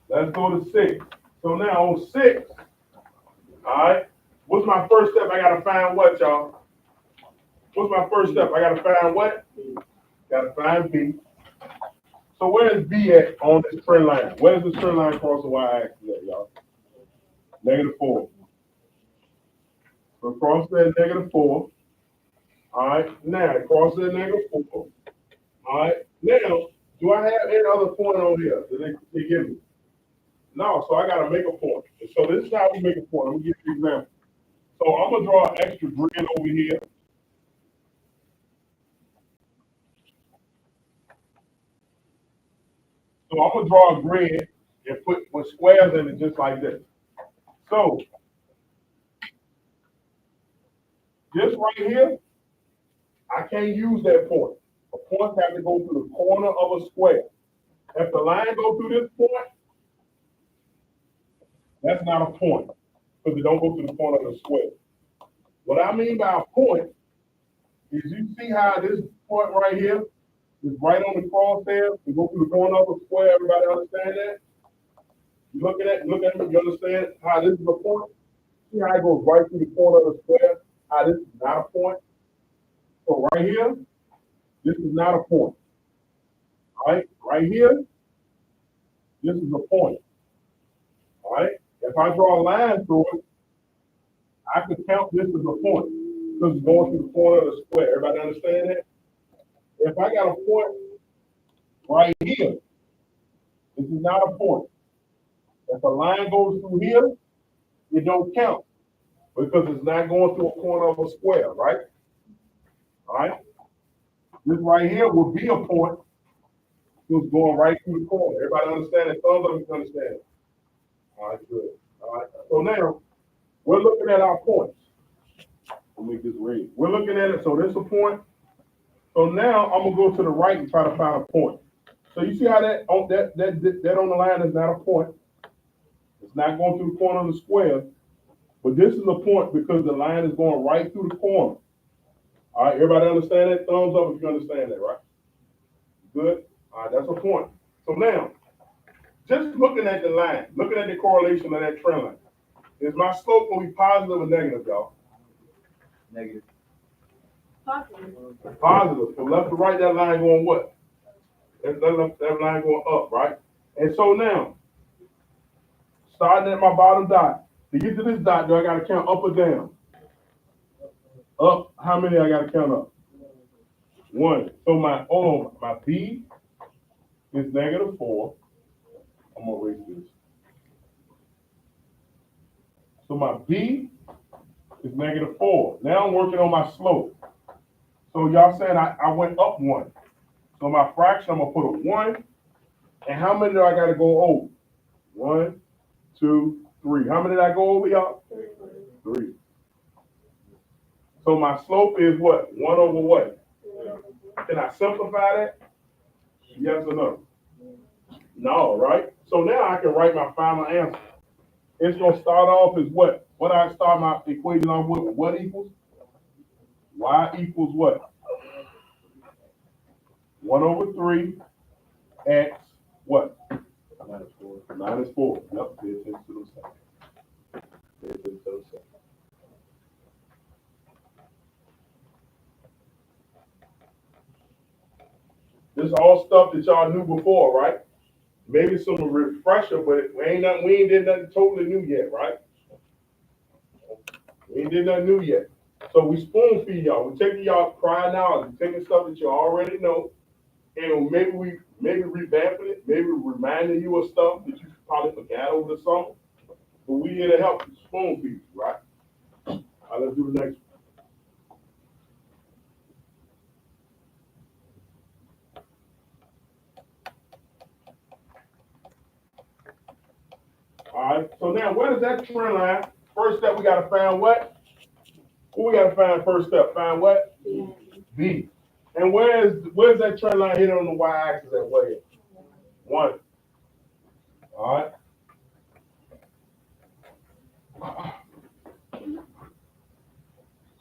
let's go to 6. So now on 6, all right, what's my first step? I got to find what, y'all? What's my first step? I got to find what? Got to find B. So where is B at on this trend line? Where does this trend line cross the y-axis at, y'all? -4. So across that -4. All right. Now across that -4. All right. Now, do I have any other point on here that they give me? No. So I got to make a point. So this is how we make a point. I'm gonna give you an example. So I'm gonna draw an extra grid over here. So I'm gonna draw a grid and put with squares in it just like this. So this right here, I can't use that point. A point has to go through the corner of a square. If the line go through this point, that's not a point because it don't go through the corner of the square. What I mean by a point is you see how this point right here is right on the crosshair. We go through the corner of a square. Everybody understand that? You look at it, you understand how this is a point? See how it goes right through the corner of the square? How this is not a point? So right here, this is not a point. All right? Right here, this is a point. All right? If I draw a line through it, I could count this as a point because it's going through the corner of the square. Everybody understand that? If I got a point right here, this is not a point. If a line goes through here, it don't count because it's not going through a corner of a square, right? All right? This right here would be a point. It's going right through the corner. Everybody understand it? Thumbs up if you understand it. All right, good. All right. So now we're looking at our points. Let me just read. We're looking at it. So this is a point. So now I'm gonna go to the right and try to find a point. So you see how that on the line is not a point. It's not going through the corner of the square, but this is a point because the line is going right through the corner. All right, everybody understand that? Thumbs up if you understand that, right? Good. All right, that's a point. So now, just looking at the line, looking at the correlation of that trend line, is my slope going to be positive or negative, y'all? Negative. Positive. Positive. From left to right, that line going what? That line going up, right? And so now, starting at my bottom dot, to get to this dot, do I got to count up or down? Up, how many I gotta count up? One. So my B is -4. I'm gonna erase this. So my B is -4. Now I'm working on my slope. So y'all saying I went up 1. So my fraction, I'm gonna put a 1. And how many do I gotta go over? 1, 2, 3. How many did I go over, y'all? 3. So my slope is what? 1 over what? Can I simplify that? Yes or no? No, right? So now I can write my final answer. It's gonna start off as what? What I start my equation off with? What equals? Y equals what? 1 over 3 x what? -4. Yep, pay attention to those seconds. Pay attention to those seconds. This is all stuff that y'all knew before, right? Maybe some refresher, but we ain't did nothing totally new yet, right? We ain't did nothing new yet. So we spoon feed y'all. We taking y'all prior knowledge, we taking stuff that you already know, and maybe revamping it, maybe reminding you of stuff that you probably forgot over the summer. But we here to help you, spoon feed you, right? All right, let's do the next one. All right, so now where does that trend line? First step, we gotta find what? What we gotta find first step? Find what? B. And where's that trend line hit on the y-axis at what is? 1. All right.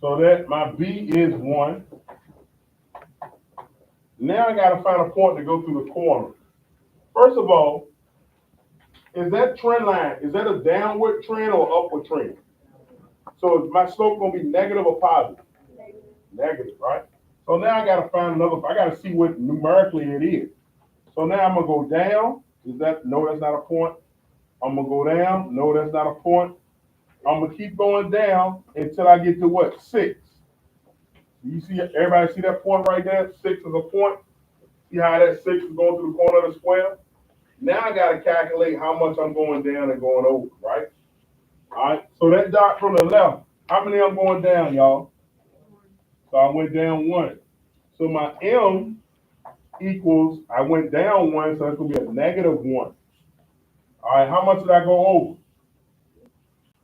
So that my B is 1. Now I gotta find a point to go through the corner. First of all, is that trend line, is that a downward trend or upward trend? So is my slope gonna be negative or positive? Negative, right? So now I gotta find another, I gotta see what numerically it is. So now I'm gonna go down. No, that's not a point. I'm gonna go down. No, that's not a point. I'm gonna keep going down until I get to what? 6. You see, everybody see that point right there? 6 is a point. See how that 6 is going through the corner of the square? Now I gotta calculate how much I'm going down and going over, right? All right. So that dot from the left, how many I'm going down, y'all? So I went down 1. So my M equals, I went down 1, so that's gonna be a -1. All right, how much did I go over?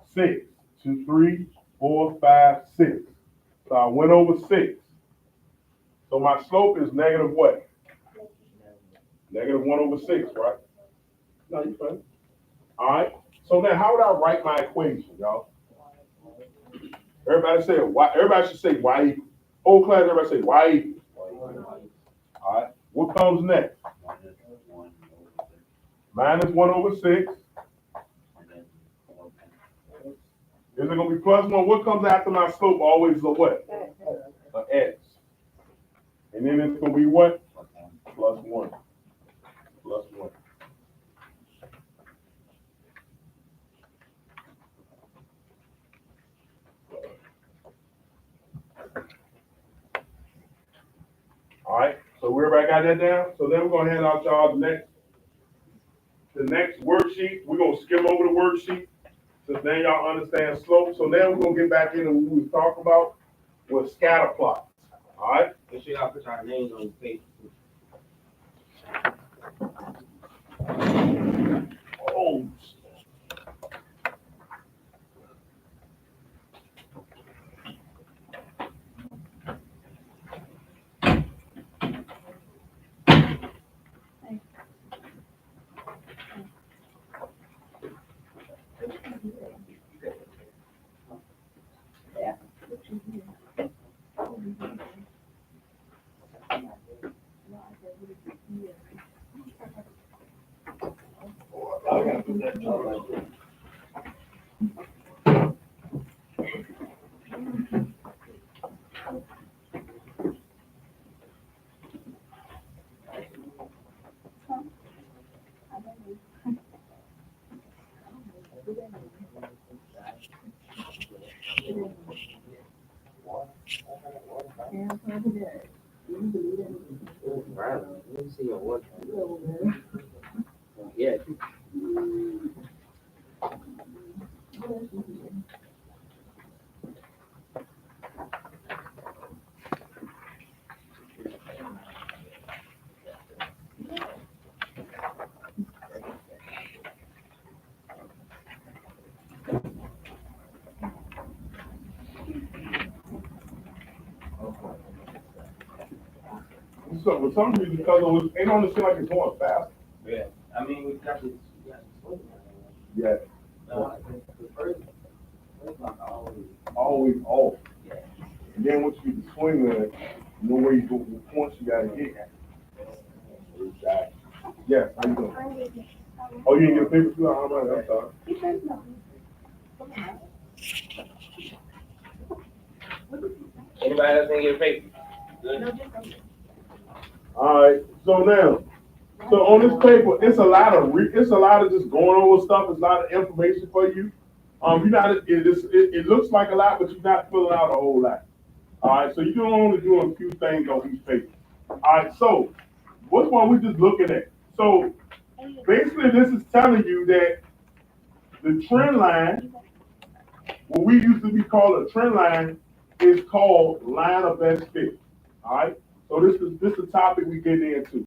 6. 2, 3, 4, 5, 6. So I went over 6. So my slope is negative what? -1 over 6, right? No, you fine. All right. So now how would I write my equation, y'all? Everybody say y. Everybody should say y equals. Whole class, everybody say y equals. All right. What comes next? -1 over 6. Is it gonna be +1? What comes after my slope always is a what? An x. And then it's gonna be what? +1. +1. All right. So everybody got that down? So then we're gonna hand out y'all the next worksheet. We're gonna skim over the worksheet. So now y'all understand slope. So now we're gonna get back into what we was talking about with scatter plots. All right. Make sure y'all put our names on the paper. Oh. Yeah. So for some reason, because it was, ain't on the seem like it's going fast. Yeah. I mean, we got to swing. Yeah. No, the first one Always off. Yeah. And then once you get the swing of it, you know where you go, the points you gotta hit. Exactly. Yes, how you doing? Oh, you didn't get a paper too? All right, I'm sorry. Anybody else think get a paper? Good. All right, so now, so on this paper, it's a lot of it's a lot of just going over stuff. It's a lot of information for you. You're not it looks like a lot, but you're not filling out a whole lot. All right, so you're only doing a few things on each paper. All right, so which one we just looking at? So basically, this is telling you that the trend line, what we used to be called a trend line, is called line of best fit. All right, so this is the topic we get into.